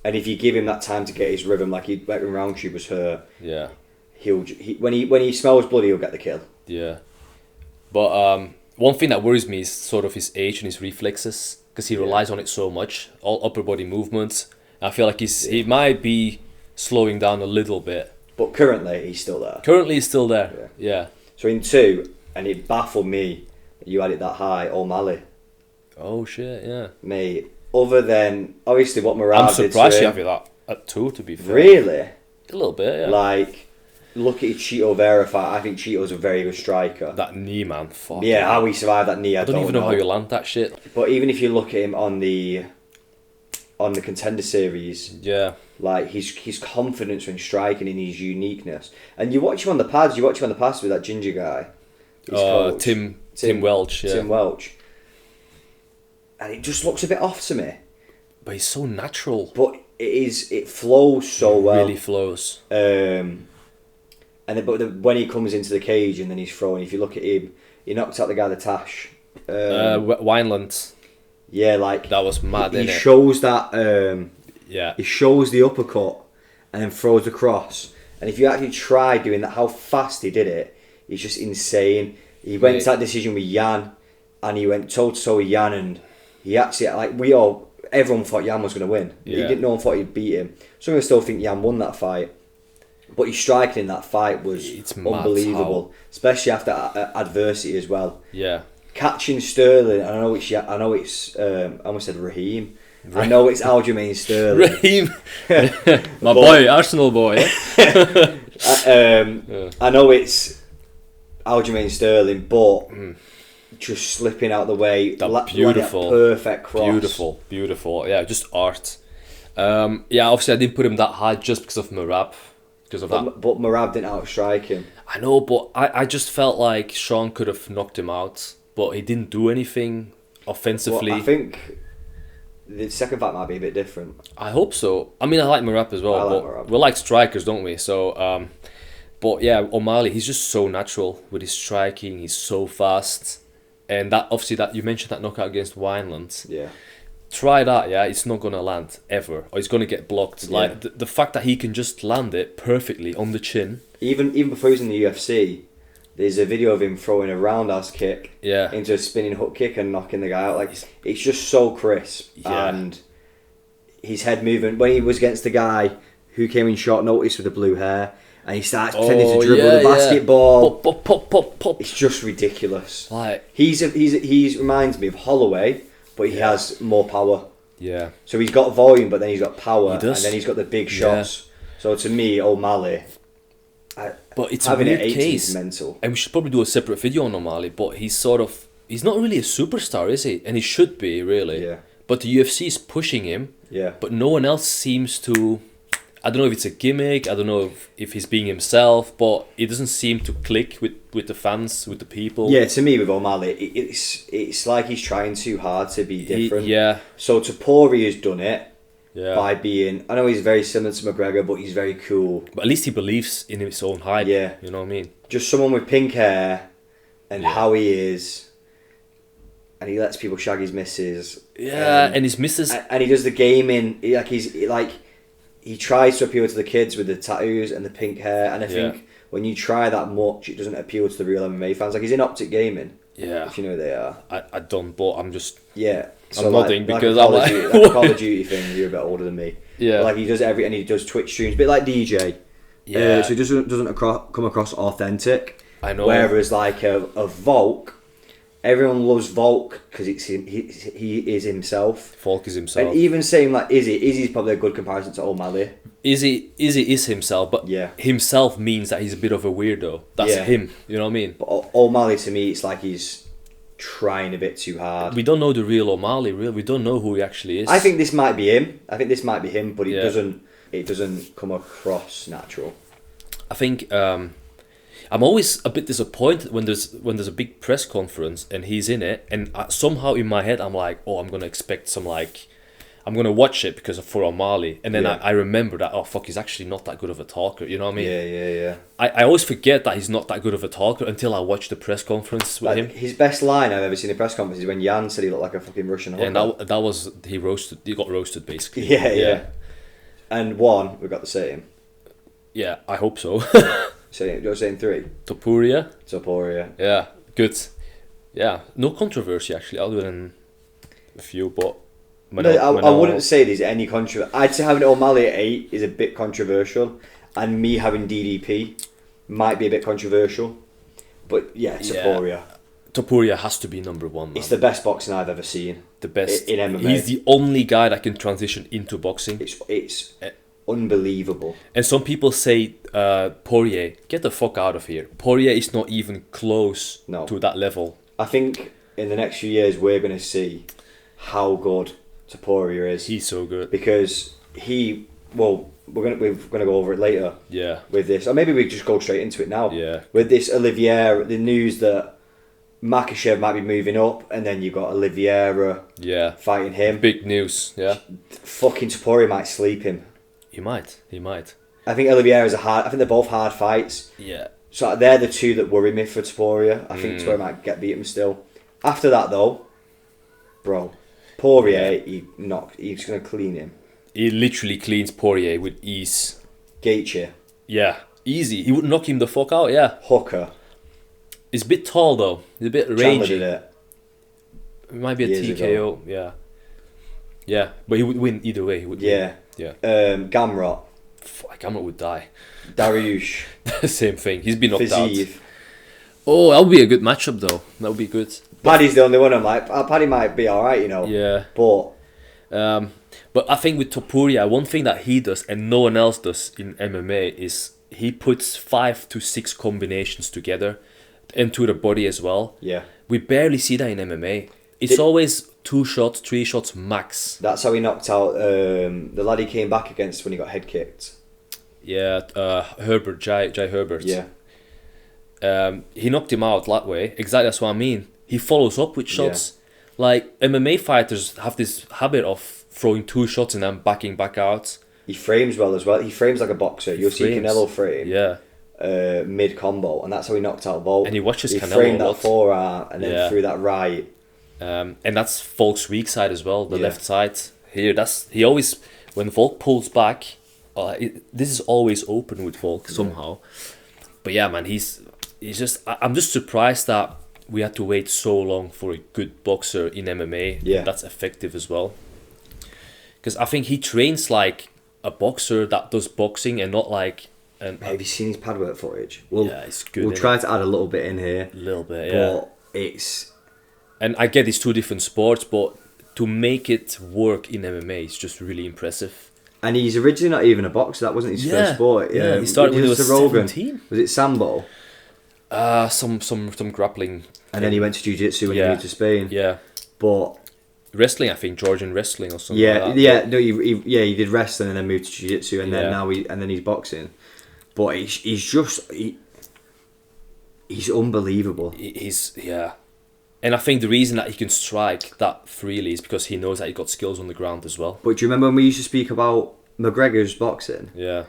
And if you give him that time to get his rhythm, like when Roundtree was hurt, when he smells blood, he'll get the kill. Yeah. But one thing that worries me is sort of his age and his reflexes, because he relies on it so much, all upper body movements. I feel like he might be slowing down a little bit. But currently, he's still there. Currently, he's still there. Yeah. So in 2, and it baffled me that you had it that high, O'Malley. Oh shit! Yeah. Mate, other than obviously what Murad I'm surprised you have it at 2. To be fair. Really? A little bit. Yeah. Like, look at Cheeto Vera fight. I think Cheeto's a very good striker. That knee, man. Fuck. Yeah, how he survived that knee, I don't even know how you land that shit. But even if you look at him on the Contender Series, like his confidence when striking and his uniqueness, and you watch him on the pads. You watch him on the pads with that ginger guy. Tim Welch. Yeah. Tim Welch. And it just looks a bit off to me. But he's so natural. But it flows so well. It really flows. But when he comes into the cage and then he's throwing, if you look at him, he knocked out the guy, the Tash. Wineland. Yeah, like that was mad. He shows that. He shows the uppercut and then throws across. And if you actually try doing that, how fast he did it, it's just insane. He went to that decision with Jan, and he went toe to toe with Jan, and he actually everyone thought Jan was going to win. No one thought he'd beat him. Some of us still think Jan won that fight. But his striking in that fight was It's mad unbelievable, especially after adversity as well. Yeah. Catching Sterling, I know it's I almost said Raheem. I know it's Aljamain Sterling. Raheem, my boy, Arsenal boy. I know it's Aljamain Sterling, but just slipping out the way, Beautiful, like a perfect cross. Beautiful. Yeah, just art. Yeah, obviously I didn't put him that high just because of Merab. Because of that. But Merab didn't outstrike him. I know, but I just felt like Sean could have knocked him out, but he didn't do anything offensively. Well, I think the second fight might be a bit different. I hope so. I mean, I like Merab as well. But we're like strikers, don't we? So, but yeah, O'Malley, he's just so natural with his striking. He's so fast, and that obviously that you mentioned that knockout against Wineland. Yeah. Try that, yeah. It's not gonna land ever, or it's gonna get blocked. Yeah. Like the fact that he can just land it perfectly on the chin. Even before he was in the UFC, there's a video of him throwing a roundhouse kick Yeah. into a spinning hook kick and knocking the guy out. Like, it's just so crisp. Yeah. And his head movement, when he was against the guy who came in short notice with the blue hair, and he starts pretending to dribble the basketball. Pop. It's just ridiculous. Like, He's reminds me of Holloway, but he has more power. yeah. So he's got volume, but then he's got power, He does. and then he's got the big shots. So to me, O'Malley, But it's having a weird it 80 case. is mental. And we should probably do a separate video on O'Malley, but he's not really a superstar, is he? And he should be, really. Yeah. But the UFC is pushing him. Yeah. But no one else seems to. I don't know if it's a gimmick. I don't know if he's being himself, but it doesn't seem to click with the fans, with the people. Yeah, to me with O'Malley, it's like he's trying too hard to be different. Yeah. So Topuria's done it Yeah. by being. I know he's very similar to McGregor, but he's very cool. But at least he believes in his own hype. Yeah. You know what I mean? Just someone with pink hair, and how he is, and he lets people shag his missus. Yeah, and his missus. And he does the gaming. He tries to appeal to the kids with the tattoos and the pink hair, and I think when you try that much, it doesn't appeal to the real MMA fans. Like, he's in Optic Gaming. Yeah. If you know who they are. I don't, but I'm just. Yeah. I'm nodding because like I'm like. a Call of Duty thing. You're a bit older than me. Yeah. But like, he does and he does Twitch streams, a bit like DJ. Yeah. So he doesn't come across authentic. I know. Whereas like a Volk, everyone loves Volk because he is himself. Falk is himself. And even saying like Izzy's probably a good comparison to O'Malley. Izzy is himself, but himself means that he's a bit of a weirdo. That's him. You know what I mean? But O'Malley, to me, it's like he's trying a bit too hard. We don't know the real O'Malley. Really, we don't know who he actually is. I think this might be him. But it doesn't come across natural. I think I'm always a bit disappointed when there's a big press conference and he's in it, and somehow in my head I'm like, oh, I'm gonna expect some like. I'm going to watch it because for O'Malley. And then I remember that, oh, fuck, he's actually not that good of a talker. You know what I mean? Yeah. I always forget that he's not that good of a talker until I watch the press conference with him. His best line I've ever seen in a press conference is when Jan said he looked like a fucking Russian hooker. And that was, he got roasted, basically. Yeah. And we got the same. Yeah, I hope so. You're saying 3? Topuria. Yeah, good. Yeah, no controversy, actually, other than a few, but... I wouldn't say there's any controversy. I'd say having O'Malley at 8 is a bit controversial, and me having DDP might be a bit controversial. But yeah, Topuria. Topuria has to be number 1. Man. It's the best boxing I've ever seen. The best in MMA. He's the only guy that can transition into boxing. It's unbelievable. And some people say, Poirier, get the fuck out of here. Poirier is not even close to that level. I think in the next few years we're going to see how good Topuria is. He's so good because we're gonna go over it later. Yeah. With this, or maybe we just go straight into it now. Yeah. With this Oliveira, the news that Makhachev might be moving up, and then you got Oliveira. Fighting him. Big news. Yeah. Fucking Topuria might sleep him. He might. I think Oliveira's I think they're both hard fights. Yeah. So they're the two that worry me for Topuria. I think Topuria might beat him still. After that though, bro. Poirier, he's going to clean him. He literally cleans Poirier with ease. Gaethje. Yeah, easy. He would knock him the fuck out, yeah. Hooker. He's a bit tall though. He's a bit rangy. Chandler did it. It might be a TKO, ago. Yeah. Yeah, but he would win either way. He would win. Gamrot. Gamrot would die. Dariush. Same thing. He's been knocked Fiziev. out. Oh, that would be a good matchup though. That would be good. Paddy's the only one I'm like, Paddy might be alright, you know. Yeah. But I think with Topuria, one thing that he does and no one else does in MMA is he puts 5 to 6 combinations together into the body as well. yeah. We barely see that in MMA. It's always 2 shots, 3 shots max. That's how he knocked out the lad he came back against when he got head kicked. Yeah, Herbert, Jai Herbert. Yeah. He knocked him out that way. Exactly, that's what I mean. He follows up with shots. Like, MMA fighters have this habit of throwing 2 shots and then backing back out. He frames well as well. He frames like a boxer. You'll see frames. Canelo frame. Yeah. Mid combo, and that's how he knocked out Volk. And he watches Canelo framed a that lot. forearm and then threw that right. And that's Volk's weak side as well, the left side. He always, when Volk pulls back, this is always open with Volk somehow. But yeah, man, he's just. I'm just surprised that we had to wait so long for a good boxer in MMA. Yeah. That's effective as well. Because I think he trains like a boxer that does boxing and not like. Have you seen his pad work footage? It's good. We'll try to add a little bit in here. A little bit, yeah. But it's. And I get it's 2 different sports, but to make it work in MMA is just really impressive. And he's originally not even a boxer. That wasn't his first sport. Yeah, he started when he was 17. Was it Sambo? Some grappling. And then he went to jiu-jitsu when he moved to Spain. Yeah. But wrestling, I think, Georgian wrestling or something yeah, like that. yeah, no, he did wrestling and then moved to jiu-jitsu and then Yeah. then he's boxing. But he's unbelievable. He's and I think the reason that he can strike that freely is because he knows that he got skills on the ground as well. But do you remember when we used to speak about McGregor's boxing? Yeah.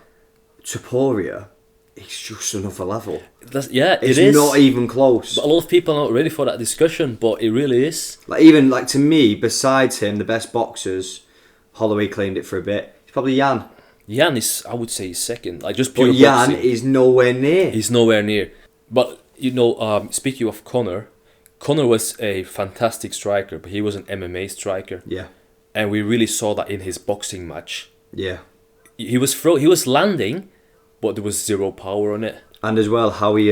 Topuria, it's just another level. It's It's not even close. But a lot of people are not ready for that discussion, but it really is. Like to me, besides him, the best boxers, Holloway claimed it for a bit. It's probably Jan. Jan is, I would say, he's second. Like just pure But Jan boxing. is nowhere near. He's nowhere near. But speaking of Conor was a fantastic striker, but he was an MMA striker. Yeah. And we really saw that in his boxing match. Yeah. He was landing, but there was zero power on it. And as well, how he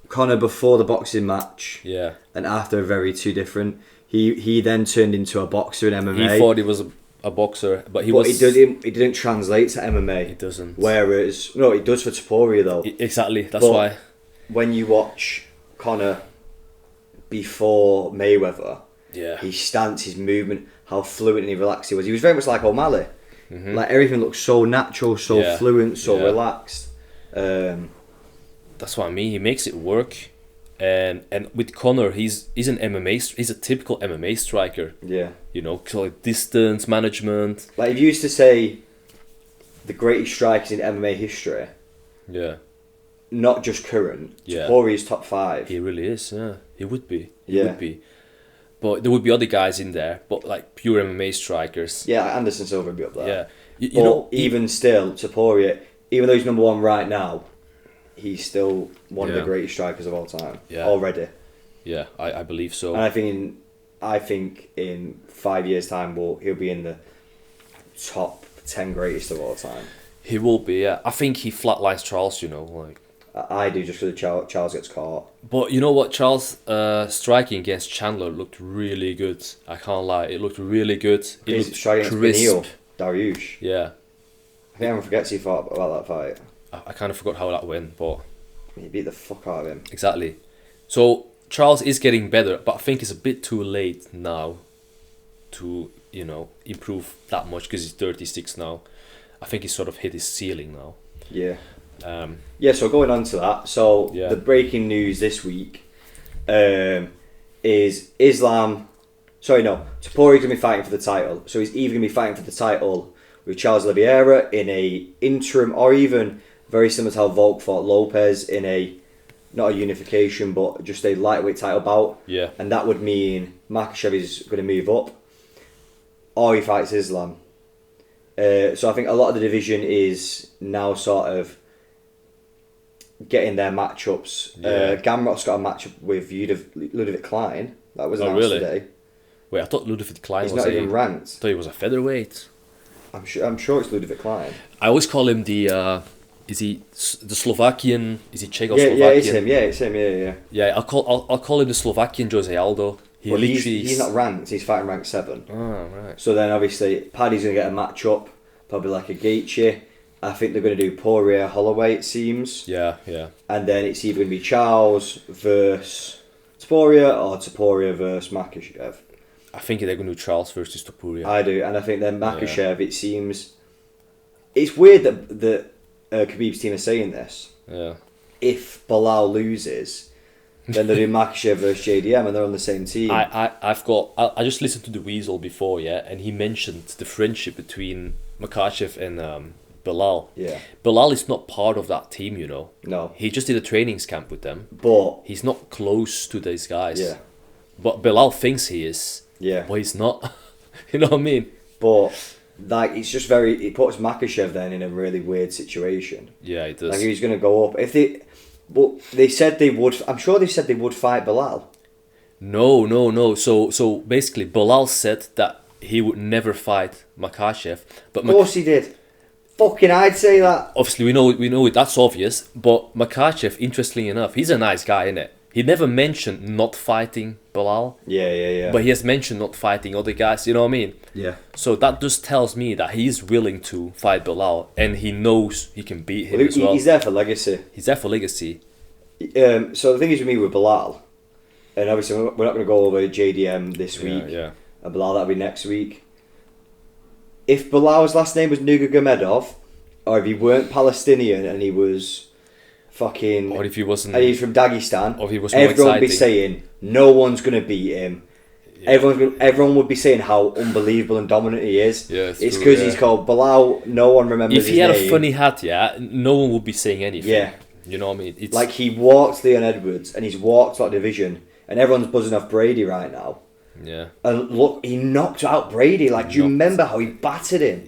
Conor before the boxing match, Yeah. and after, very two different. He then turned into a boxer in MMA. He thought he was a boxer, but it didn't translate to MMA. It doesn't. Whereas it does for Topuria though. Exactly. That's why. When you watch Conor before Mayweather, his stance, his movement, how fluent and relaxed he was. He was very much like O'Malley. Mm-hmm. Like everything looked so natural, so fluent, so relaxed. That's what I mean. He makes it work, and with Conor, he's a typical MMA striker. Yeah. So distance management. Like if you used to say the greatest strikers in MMA history. Yeah. Not just current. Yeah. Topuria's top 5. He really is. Yeah. He would be. He would be. But there would be other guys in there, but like pure MMA strikers. Yeah, Anderson Silva would be up there. Yeah. Even still, Topuria, even though he's number 1 right now, he's still one of the greatest strikers of all time. Yeah. Already. Yeah, I believe so. And I think in 5 years' time he'll be in the top 10 greatest of all time. He will be, yeah. I think he flatlines Charles, like. I do, just because Charles gets caught. But you know what, Charles striking against Chandler looked really good. I can't lie, it looked really good. It looked striking against Aspinall, Dariush. Yeah. I think everyone forgets he fought about that fight. I kind of forgot how that went, but... He beat the fuck out of him. Exactly. So, Charles is getting better, but I think it's a bit too late now to, improve that much, because he's 36 now. I think he's sort of hit his ceiling now. Yeah. So going on to that, the breaking news this week is Topuria's going to be fighting for the title. So he's either going to be fighting for the title with Charles Oliveira in a interim, or even very similar to how Volk fought Lopez in a, not a unification, but just a lightweight title bout. Yeah. And that would mean Makhachev is going to move up, or he fights Islam. So I think a lot of the division is now sort of getting their matchups. Gamrot's got a matchup with Ludwig Klein. That was announced today. Wait, I thought Ludwig Klein He's not even ranked. I thought he was a featherweight. I'm sure it's Ludovic Klein. I always call him the Slovakian? Is he Czechoslovakian? Yeah, it's him. Yeah. Yeah, I'll call him the Slovakian Jose Aldo. Well, he's not ranked. He's fighting rank 7. Oh, right. So then obviously Paddy's gonna get a match up, probably like a Gaethje. I think they're gonna do Poirier Holloway. It seems. Yeah. And then it's either gonna be Charles versus Topuria or Topuria versus Makhachev. I think they're going to do Charles versus Topuria. I do, and I think then Makhachev. It seems. It's weird that Khabib's team are saying this. Yeah. If Belal loses, then they do Makhachev versus JDM, and they're on the same team. I just listened to the Weasel before, and he mentioned the friendship between Makhachev and Belal. Yeah. Belal is not part of that team, you know. No. He just did a training camp with them. But he's not close to these guys. Yeah. But Belal thinks he is. Yeah. But he's not. You know what I mean? But like it's just it puts Makhachev then in a really weird situation. Yeah, it does. Like he's gonna go up. They said they would. I'm sure they said they would fight Belal. No. So basically, Belal said that he would never fight Makhachev. But Of course he did. Fucking, I'd say that. Obviously, we know that's obvious. But Makhachev, interestingly enough, he's a nice guy, innit? He never mentioned not fighting Belal. Yeah. But he has mentioned not fighting other guys. You know what I mean? Yeah. So that just tells me that he's willing to fight Belal, and he knows he can beat him as well. He's there for legacy. He's there for legacy. So the thing is with me with Belal, and obviously we're not going to go over JDM this week. Yeah. And Belal, that'll be next week. If Belal's last name was Nurmagomedov, or if he weren't Palestinian and he was fucking, or if he wasn't, and he's from Dagestan, or if he was everyone would be saying no one's going to beat him. Yeah. Everyone would be saying how unbelievable and dominant he is. Yeah, it's because he's called Belal. No one remembers his name. If he had a funny hat, no one would be saying anything. Yeah. You know what I mean? It's like he walked Leon Edwards and he's walked that division, and everyone's buzzing off Brady right now. Yeah. And look, he knocked out Brady. Like, do you remember how he battered him?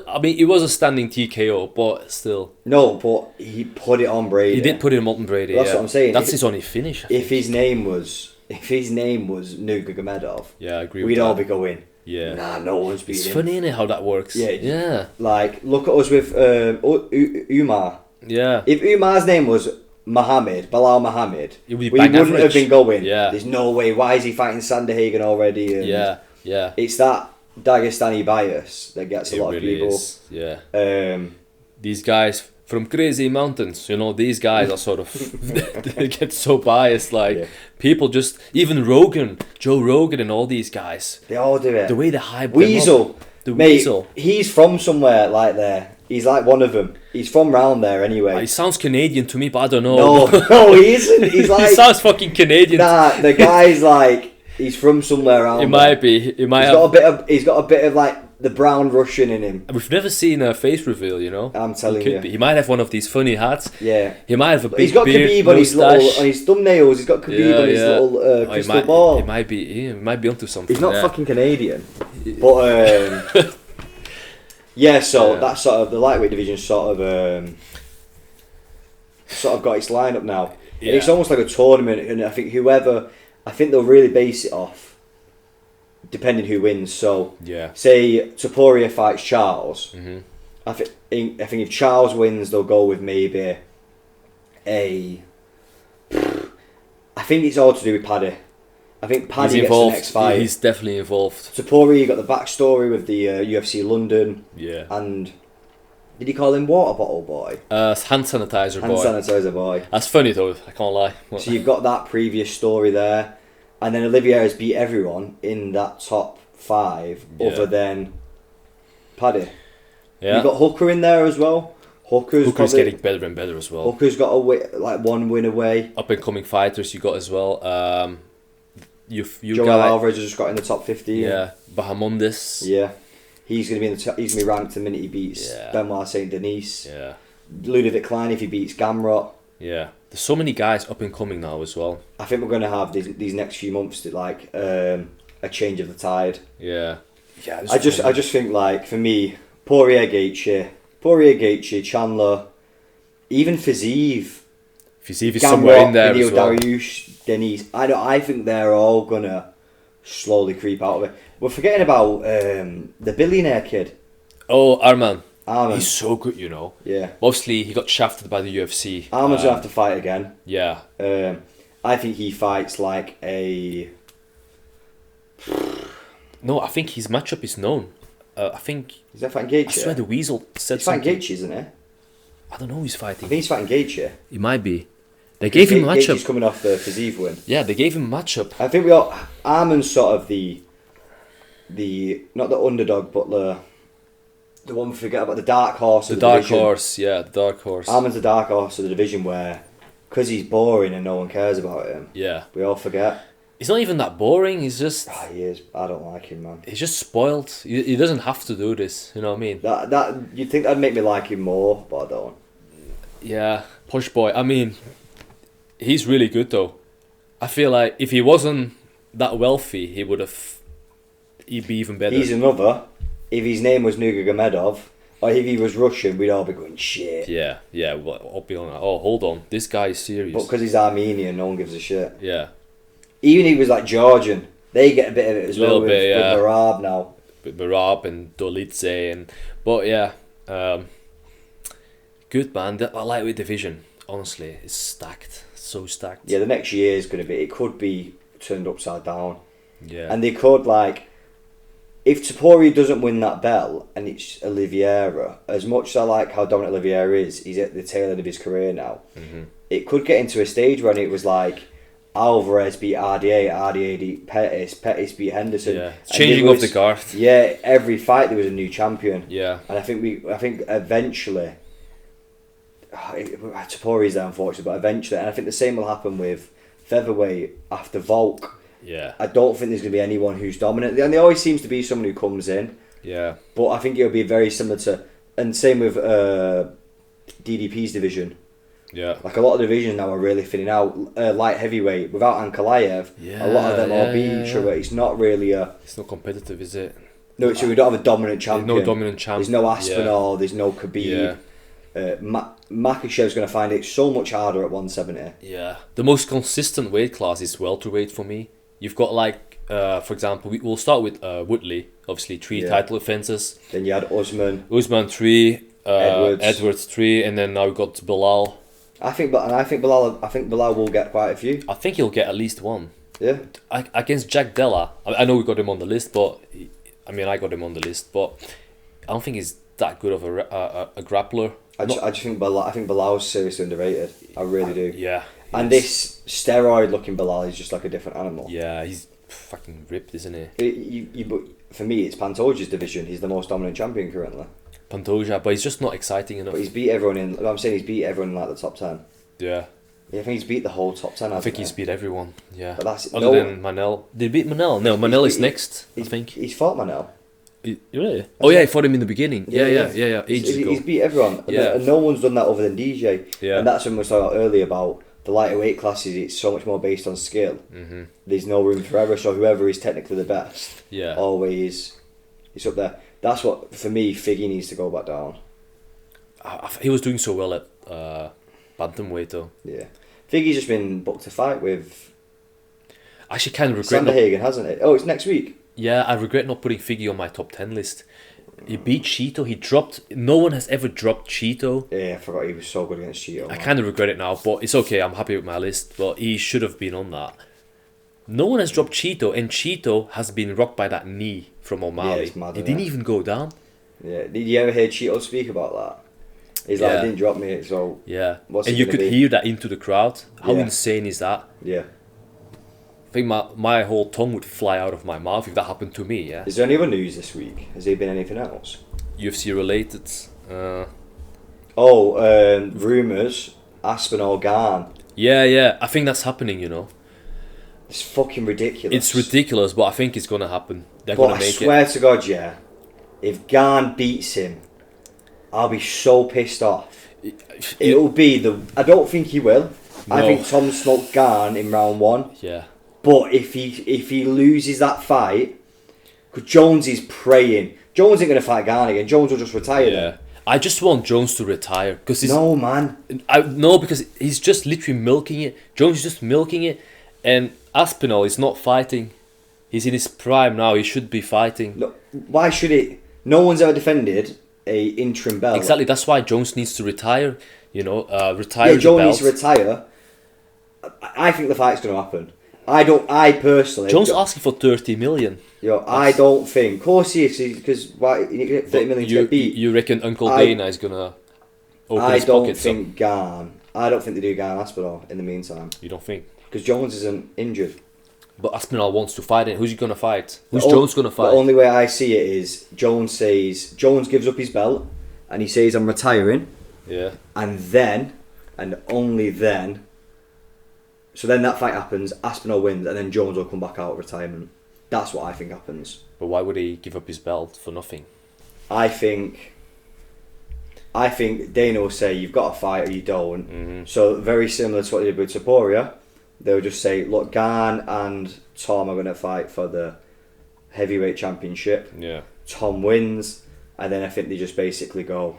I mean, it was a standing TKO, but still. No, but he put it on Brady. He did put it on Brady. That's what I'm saying. That's his only finish. If his name was Nurmagomedov, yeah, I agree. We'd all be going. Yeah. Nah, no one's beating him. It's funny, innit, how that works. Yeah. Like, look at us with Umar. Yeah. If Umar's name was Belal Muhammad, we wouldn't average. have been going. Yeah. There's no way. Why is he fighting Sanderhagen already? And yeah. It's that Dagestani bias that gets a lot of people. Is. Yeah. These guys from crazy mountains, these guys are sort of they get so biased. Like people just even Joe Rogan, and all these guys. They all do it. The way they hype Weasel. them up. The Mate, Weasel. He's from somewhere like there. He's like one of them. He's from round there anyway. He sounds Canadian to me, but I don't know. No, he isn't. He's like. He sounds fucking Canadian. Nah, the guy's like he's from somewhere around. It might be. It might. He's got a bit of like the brown Russian in him. We've never seen a face reveal, I'm telling you. He might have one of these funny hats. Yeah. He might have a big He's got beard, Khabib on his thumbnails. He's got Khabib on his little crystal ball. He might be onto something. He's not fucking Canadian. But that's sort of the lightweight division sort of got its lineup now. Yeah. It's almost like a tournament, and I think they'll really base it off depending who wins. So say Topuria fights Charles. Mm-hmm. I think if Charles wins, they'll go with maybe I think it's all to do with Paddy. I think Paddy gets the next fight. He's definitely involved. Topuria, you got the backstory with the UFC London. Yeah. And did he call him water bottle boy? Hand sanitizer boy. Hand sanitizer boy. That's funny though. I can't lie. So you've got that previous story there, and then Olivier has beat everyone in that top 5 other than Paddy. Yeah. You've got Hooker in there as well. Hooker's getting better and better as well. Hooker's got one win away. Up and coming fighters you got as well. Joel Alvarez has just got in the top 50. Yeah. Bahamondes. Yeah. He's gonna be he's gonna be ranked the minute he beats Benoit Saint Denis. Yeah. Ludovic Klein if he beats Gamrot. Yeah. There's so many guys up and coming now as well. I think we're gonna have these next few months to like a change of the tide. Yeah. Yeah. I just think like for me, Poirier Gaethje, Chandler, even Fiziev. Fiziev is somewhere in there as well. Dariush, Denis. I think they're all gonna slowly creep out of it. We're forgetting about the billionaire kid. Oh, Arman. Arman. He's so good, you know. Yeah. Obviously, he got shafted by the UFC. Arman's gonna have to fight again. Yeah. I think he fights like a. No, I think his matchup is known. I think. Is that fighting Gaethje? I swear the Weasel said he's fighting something. Gaethje, isn't he? I don't know who he's I fighting. think he's fighting Gaethje. He might be. They gave him a matchup. Gaethje's coming off the Fiziev win. Yeah, they gave him a matchup. I think Arman's sort of the not the underdog, but the one we forget about, the dark horse. The of dark division. horse, yeah, the dark horse. Arman's the dark horse of the division where, because he's boring and no one cares about him, Yeah. we all forget. He's not even that boring. He's just. He is. I don't like him, man. He's just spoiled. He doesn't have to do this. You know what I mean? That you'd think that'd make me like him more, but I don't. Yeah, push boy. I mean, he's really good though. I feel like if he wasn't that wealthy, he'd be even better. He's another. If his name was Nurmagomedov, or if he was Russian, we'd all be going shit. Yeah. Well, I'll be on that. Oh, hold on. This guy is serious. But because he's Armenian, no one gives a shit. Yeah. Even if he was like Georgian, they get a bit of it as well with yeah. Marab now. With Marab and Dolidze but yeah, good man. That lightweight division, honestly, is stacked. So stacked. Yeah, the next year is going to be. It could be turned upside down. Yeah. And they could if Topuria doesn't win that belt and it's Oliveira, as much as I like how dominant Oliveira is, he's at the tail end of his career now. Mm-hmm. It could get into a stage when it was like Alvarez beat RDA beat Pettis beat Henderson. Yeah, it's changing of the guard. Yeah, every fight there was a new champion. Yeah, and I think eventually, Topuria's there unfortunately, but eventually, and I think the same will happen with featherweight after Volk. Yeah, I don't think there's going to be anyone who's dominant, and there always seems to be someone who comes in. Yeah, but I think it'll be very similar to, and same with DDP's division. Yeah, like a lot of divisions now are really thinning out. Light heavyweight without Ankalaev, a lot of them are being but it's not really a. It's not competitive, is it? No, so we don't have a dominant champion. There's no dominant champion. There's no Aspinall. There's no Khabib. Makhachev's going to find it so much harder at 170. Yeah, the most consistent weight class is welterweight for me. You've got for example, we'll start with Woodley. Obviously, 3 title defenses. Then you had Usman. 3. Edwards 3, and then now we've got Belal. I think Belal will get quite a few. I think he'll get at least one. Yeah. Against Jack Della. I know we got him on the list, but I got him on the list, but I don't think he's that good of a grappler. I just think Belal's seriously underrated. I really do. Yeah. And this steroid-looking Belal is just like a different animal. Yeah, he's fucking ripped, isn't he? But for me, it's Pantoja's division. He's the most dominant champion currently. Pantoja, but he's just not exciting enough. But he's beat everyone in. I'm saying he's beat everyone in like the top 10. Yeah. Yeah, I think he's beat the whole top 10. I think he's beat everyone. Yeah. But that's other than Manel. Did he beat Manel? No, Manel is next. I think he's fought Manel. Really? Oh yeah, he fought him in the beginning. Yeah. Ages ago. He's beat everyone. Yeah. And no one's done that other than DJ. Yeah. And that's when we was talking about earlier about the lighter weight classes. It's so much more based on skill. Mm-hmm. There's no room for error. So whoever is technically the best, always is up there. That's what for me. Figgy needs to go back down. He was doing so well at bantamweight though. Yeah, Figgy's just been booked to fight with. I actually kind of regret. Sanderhagen, hasn't it? Oh, it's next week. Yeah, I regret not putting Figgy on my top 10 list. He beat Cheeto. He dropped. No one has ever dropped Cheeto. Yeah, I forgot he was so good against Cheeto. I kind of regret it now, but it's okay. I'm happy with my list. But he should have been on that. No one has dropped Cheeto, and Cheeto has been rocked by that knee from O'Malley. Yeah, it's mad, he didn't even go down. Yeah, did you ever hear Cheeto speak about that? He's like, he didn't drop me, so... Yeah, and you could hear that into the crowd. How insane is that? Yeah. I think my whole tongue would fly out of my mouth if that happened to me, yeah. Is there any other news this week? Has there been anything else? UFC related. Rumours. Aspinall gone. Yeah. I think that's happening, you know. It's fucking ridiculous. It's ridiculous, but I think it's going to happen. They're going to make it. I swear to God, yeah, if Garn beats him, I'll be so pissed off. It'll be I don't think he will. No. I think Tom smoked Garn in round 1. Yeah. But if he loses that fight, because Jones is praying. Jones ain't going to fight Garn again. Jones will just retire then. I just want Jones to retire. Cause no, man. Because he's just literally milking it. Jones is just milking it. And Aspinall is not fighting. He's in his prime now. He should be fighting. No, why should it? No one's ever defended a interim belt. Exactly. That's why Jones needs to retire. Retire. Yeah, Jones needs to retire. I think the fight's going to happen. I personally. Jones asking for 30 million. I don't think. Of course he is, because why you get 30 million to get beat. You reckon Uncle Dana is gonna open his pockets up? I don't think they do Garn Aspinall in the meantime. You don't think? Because Jones isn't injured. But Aspinall wants to fight it. Who's he gonna fight? Who's Jones gonna fight? The only way I see it is Jones gives up his belt and he says, I'm retiring. Yeah. And then, and only then, so then that fight happens, Aspinall wins, and then Jones will come back out of retirement. That's what I think happens. But why would he give up his belt for nothing? I think Dana will say, you've got to fight or you don't. Mm-hmm. So very similar to what they did with Topuria. They'll just say, look, Garn and Tom are going to fight for the heavyweight championship. Yeah. Tom wins, and then I think they just basically go,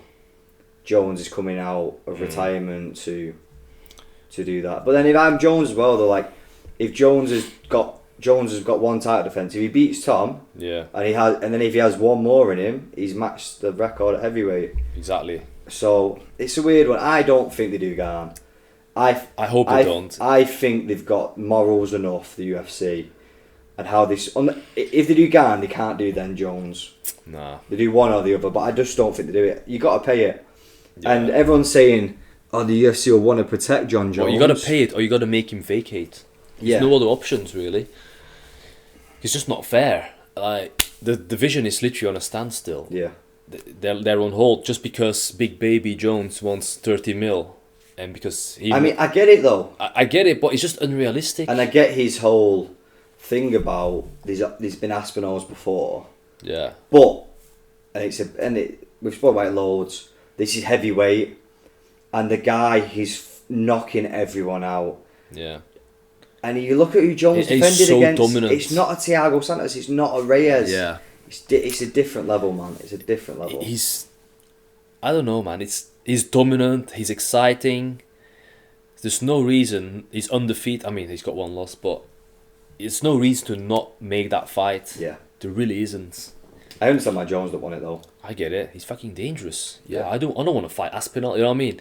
Jones is coming out of retirement to do that. But then if I'm Jones as well, they're like, if Jones has got one title defence, if he beats Tom, and then if he has one more in him, he's matched the record at heavyweight. Exactly. So it's a weird one. I don't think they do Garn. I hope they don't. I think they've got morals enough, the UFC, and how this. If they do Garn, they can't do then Jones. Nah. They do one or the other, but I just don't think they do it. You got to pay it, yeah. And everyone's saying, "Oh, the UFC will want to protect John Jones." Well, you got to pay it, or you got to make him vacate. There's no other options really. It's just not fair. Like the division is literally on a standstill. Yeah. They're on hold just because Big Baby Jones wants 30 mil. And because I get it though. I get it, but it's just unrealistic. And I get his whole thing about there's been Aspinalls before. Yeah. But we've spoken about it loads. This is heavyweight, and the guy he's knocking everyone out. Yeah. And you look at who Jones defended so against. Dominant. It's not a Thiago Santos. It's not a Reyes. Yeah. It's a different level, man. It's a different level. I don't know, man. He's dominant. He's exciting. There's no reason he's undefeated. I mean, he's got one loss, but it's no reason to not make that fight. Yeah, there really isn't. I understand why Jones don't want it though. I get it. He's fucking dangerous. Yeah, I don't want to fight Aspinall. You know what I mean?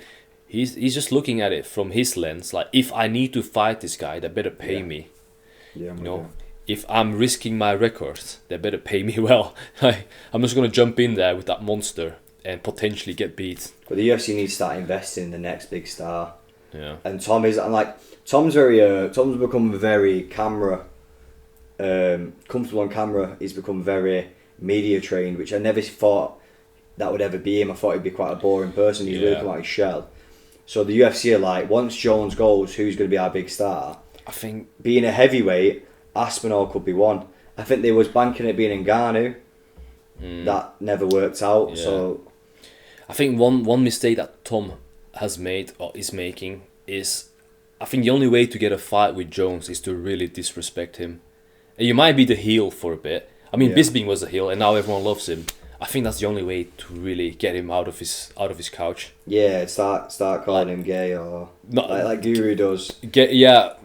He's just looking at it from his lens. Like, if I need to fight this guy, they better pay me. Yeah, if I'm risking my record, they better pay me well. Like, I'm just gonna jump in there with that monster and potentially get beat. But the UFC needs to start investing in the next big star. Yeah. And Tom's become very camera comfortable on camera. He's become very media trained, which I never thought that would ever be him. I thought he'd be quite a boring person. He's really come out of his shell. So the UFC are like, once Jones goes, who's going to be our big star? I think being a heavyweight, Aspinall could be one. I think they was banking it being Ngannou. That never worked out. Yeah. So I think one mistake that Tom has made or is making is, I think the only way to get a fight with Jones is to really disrespect him. And you might be the heel for a bit. I mean, Bisping was a heel, and now everyone loves him. I think that's the only way to really get him out of his couch. Yeah, start calling him gay or not like Guru does. Yeah,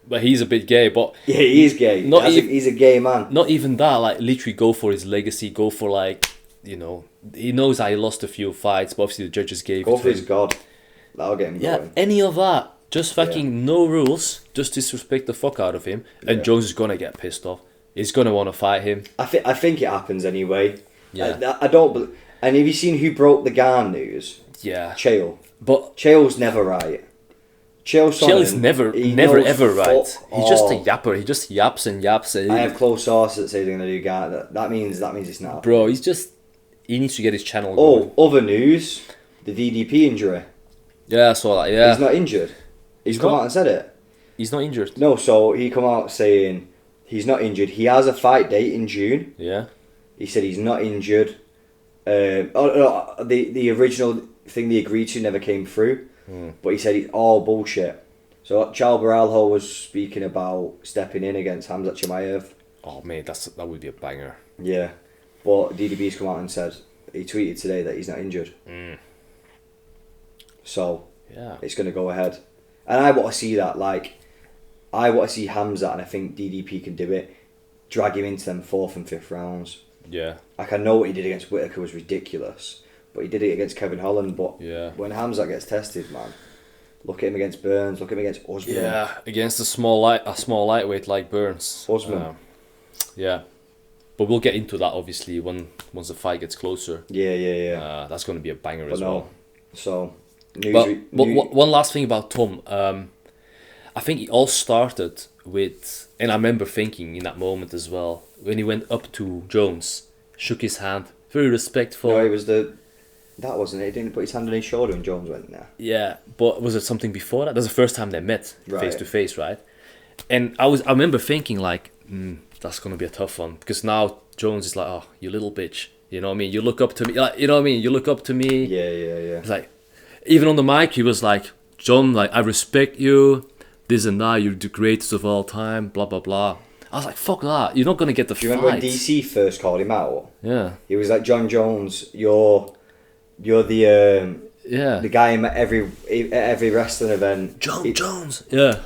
but he's a bit gay. But yeah, he is gay. He's a gay man. Not even that. Like, literally go for his legacy. Go for, like, he knows that he lost a few fights, but obviously the judges gave. Go for his god. That'll get him going. Any of that. Just fucking no rules. Just disrespect the fuck out of him, and Jones is gonna get pissed off. He's gonna want to fight him. I think it happens anyway. Yeah. I don't. And have you seen who broke the Garn news? Yeah. Chael. But Chael's never right. Chael is never ever right. He's just a yapper. He just yaps and yaps. And I have close sources that say they're gonna do Garn. That means it's not. Bro, he needs to get his channel going. Other news: the DDP injury. Yeah, I saw that. Yeah. He's not injured. He's come out and said it. He's not injured. No, so he come out saying he's not injured. He has a fight date in June. Yeah. He said he's not injured. The original thing they agreed to never came through. But he said it's all bullshit. So Charles Baralho was speaking about stepping in against Hamzat Chimaev. Oh mate, that would be a banger. Yeah, but DDB's come out and said, he tweeted today that he's not injured. So it's going to go ahead. And I want to see that. Like, I want to see Hamzat, and I think DDP can do it. Drag him into them 4th and 5th rounds. Yeah. Like, I know what he did against Whittaker was ridiculous, but he did it against Kevin Holland. But Yeah. when Hamzat gets tested, man, look at him against Burns. Look at him against Usman. Yeah, against a small lightweight like Burns. Usman. Yeah. But we'll get into that obviously once the fight gets closer. Yeah. That's going to be a banger But as well. So, one last thing about Tom. I think it all started with, and I remember thinking in that moment as well, when he went up to Jones, shook his hand, very respectful. No, it was that wasn't it. He didn't put his hand on his shoulder when Jones went there. Yeah, but was it something before that? That's the first time they met face Right. to face, right? And I remember thinking like, that's gonna be a tough one because now Jones is like, oh, you little bitch, you know what I mean? You look up to me, like, you know what I mean? You look up to me. Yeah. It's like, even on the mic, he was like, John, like, I respect you, this and that, you're the greatest of all time, blah blah blah. I was like, fuck that, you're not gonna get the Do you fight. remember when DC first called him out? Yeah. He was like, John Jones, you're the Yeah. the guy at every wrestling event. Jones. Yeah.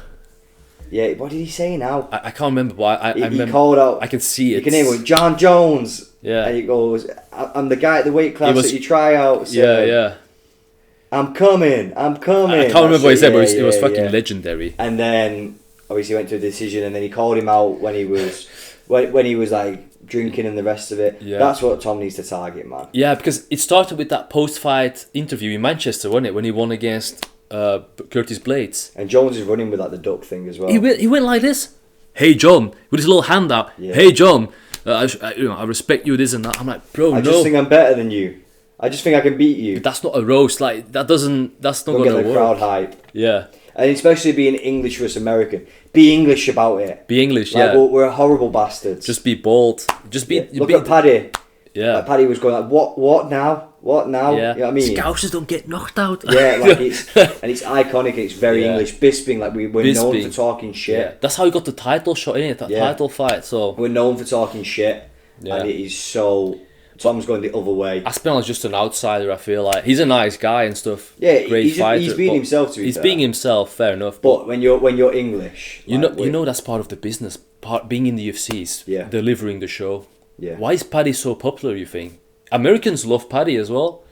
Yeah, what did he say now? I can't remember, but I He remember. called out. I can see it. You can hear him, John Jones. Yeah. And he goes, I'm the guy at the weight class was- that you try out. So Yeah. I'm coming. I can't remember what he said, but it was fucking legendary. And then obviously went to a decision, and then he called him out when he was when he was like drinking and the rest of it. Yeah. That's what Tom needs to target, man. Yeah, because it started with that post-fight interview in Manchester, wasn't it? When he won against Curtis Blades. And Jones is running with like the duck thing as well. He went like this. Hey John, with his little hand out. Yeah. Hey John, I respect you, this and that. I'm like, bro, I no. just think I'm better than you. I just think I can beat you. That's not a roast. Like that's not Don't gonna get the work. crowd hype. Yeah, And especially being English versus American. Be English about it. be English. Like, Yeah, we're horrible bastards. just be bold. Just be. Look be at Paddy. yeah. Like Paddy was going like, what now? What now? Yeah. You know what I mean? Scousers don't get knocked out. Yeah, like it's iconic. It's very Yeah. English. Bisping, like we're known Bisping. for talking shit. Yeah, that's how he got the title shot in it. That Yeah. title fight. So We're known for talking shit, Yeah. and it is so. Tom's going the other way. Aspinall is just an outsider. I feel like he's a nice guy and stuff. Yeah, great he's fighter. being but himself. To be he's fair. being himself. Fair enough. But when you're English, You like, know that's part of the business. Part being in the UFCs, Yeah. delivering the show. Yeah. Why is Paddy so popular? You think Americans love Paddy as well?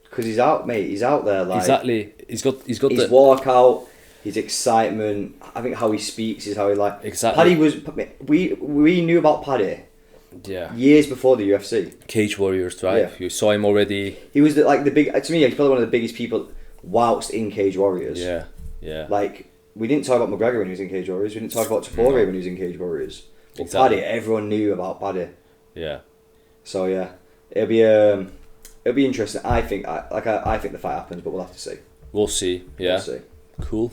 because he's out, mate. He's out there. Like Exactly. He's got his the walkout, his excitement. I think how he speaks is how he like. Exactly. Paddy was. We knew about Paddy yeah years before the UFC. Cage Warriors, right? Yeah. You saw him already. He was the big. To me, he's probably one of the biggest people whilst in Cage Warriors. Yeah. Like, we didn't talk about McGregor when he was in Cage Warriors. We didn't talk about Topuria when he was in Cage Warriors. But Exactly. Paddy, everyone knew about Paddy. Yeah. So yeah, it'll be interesting. I think the fight happens, but we'll have to see. We'll see. Yeah. We'll see. Cool.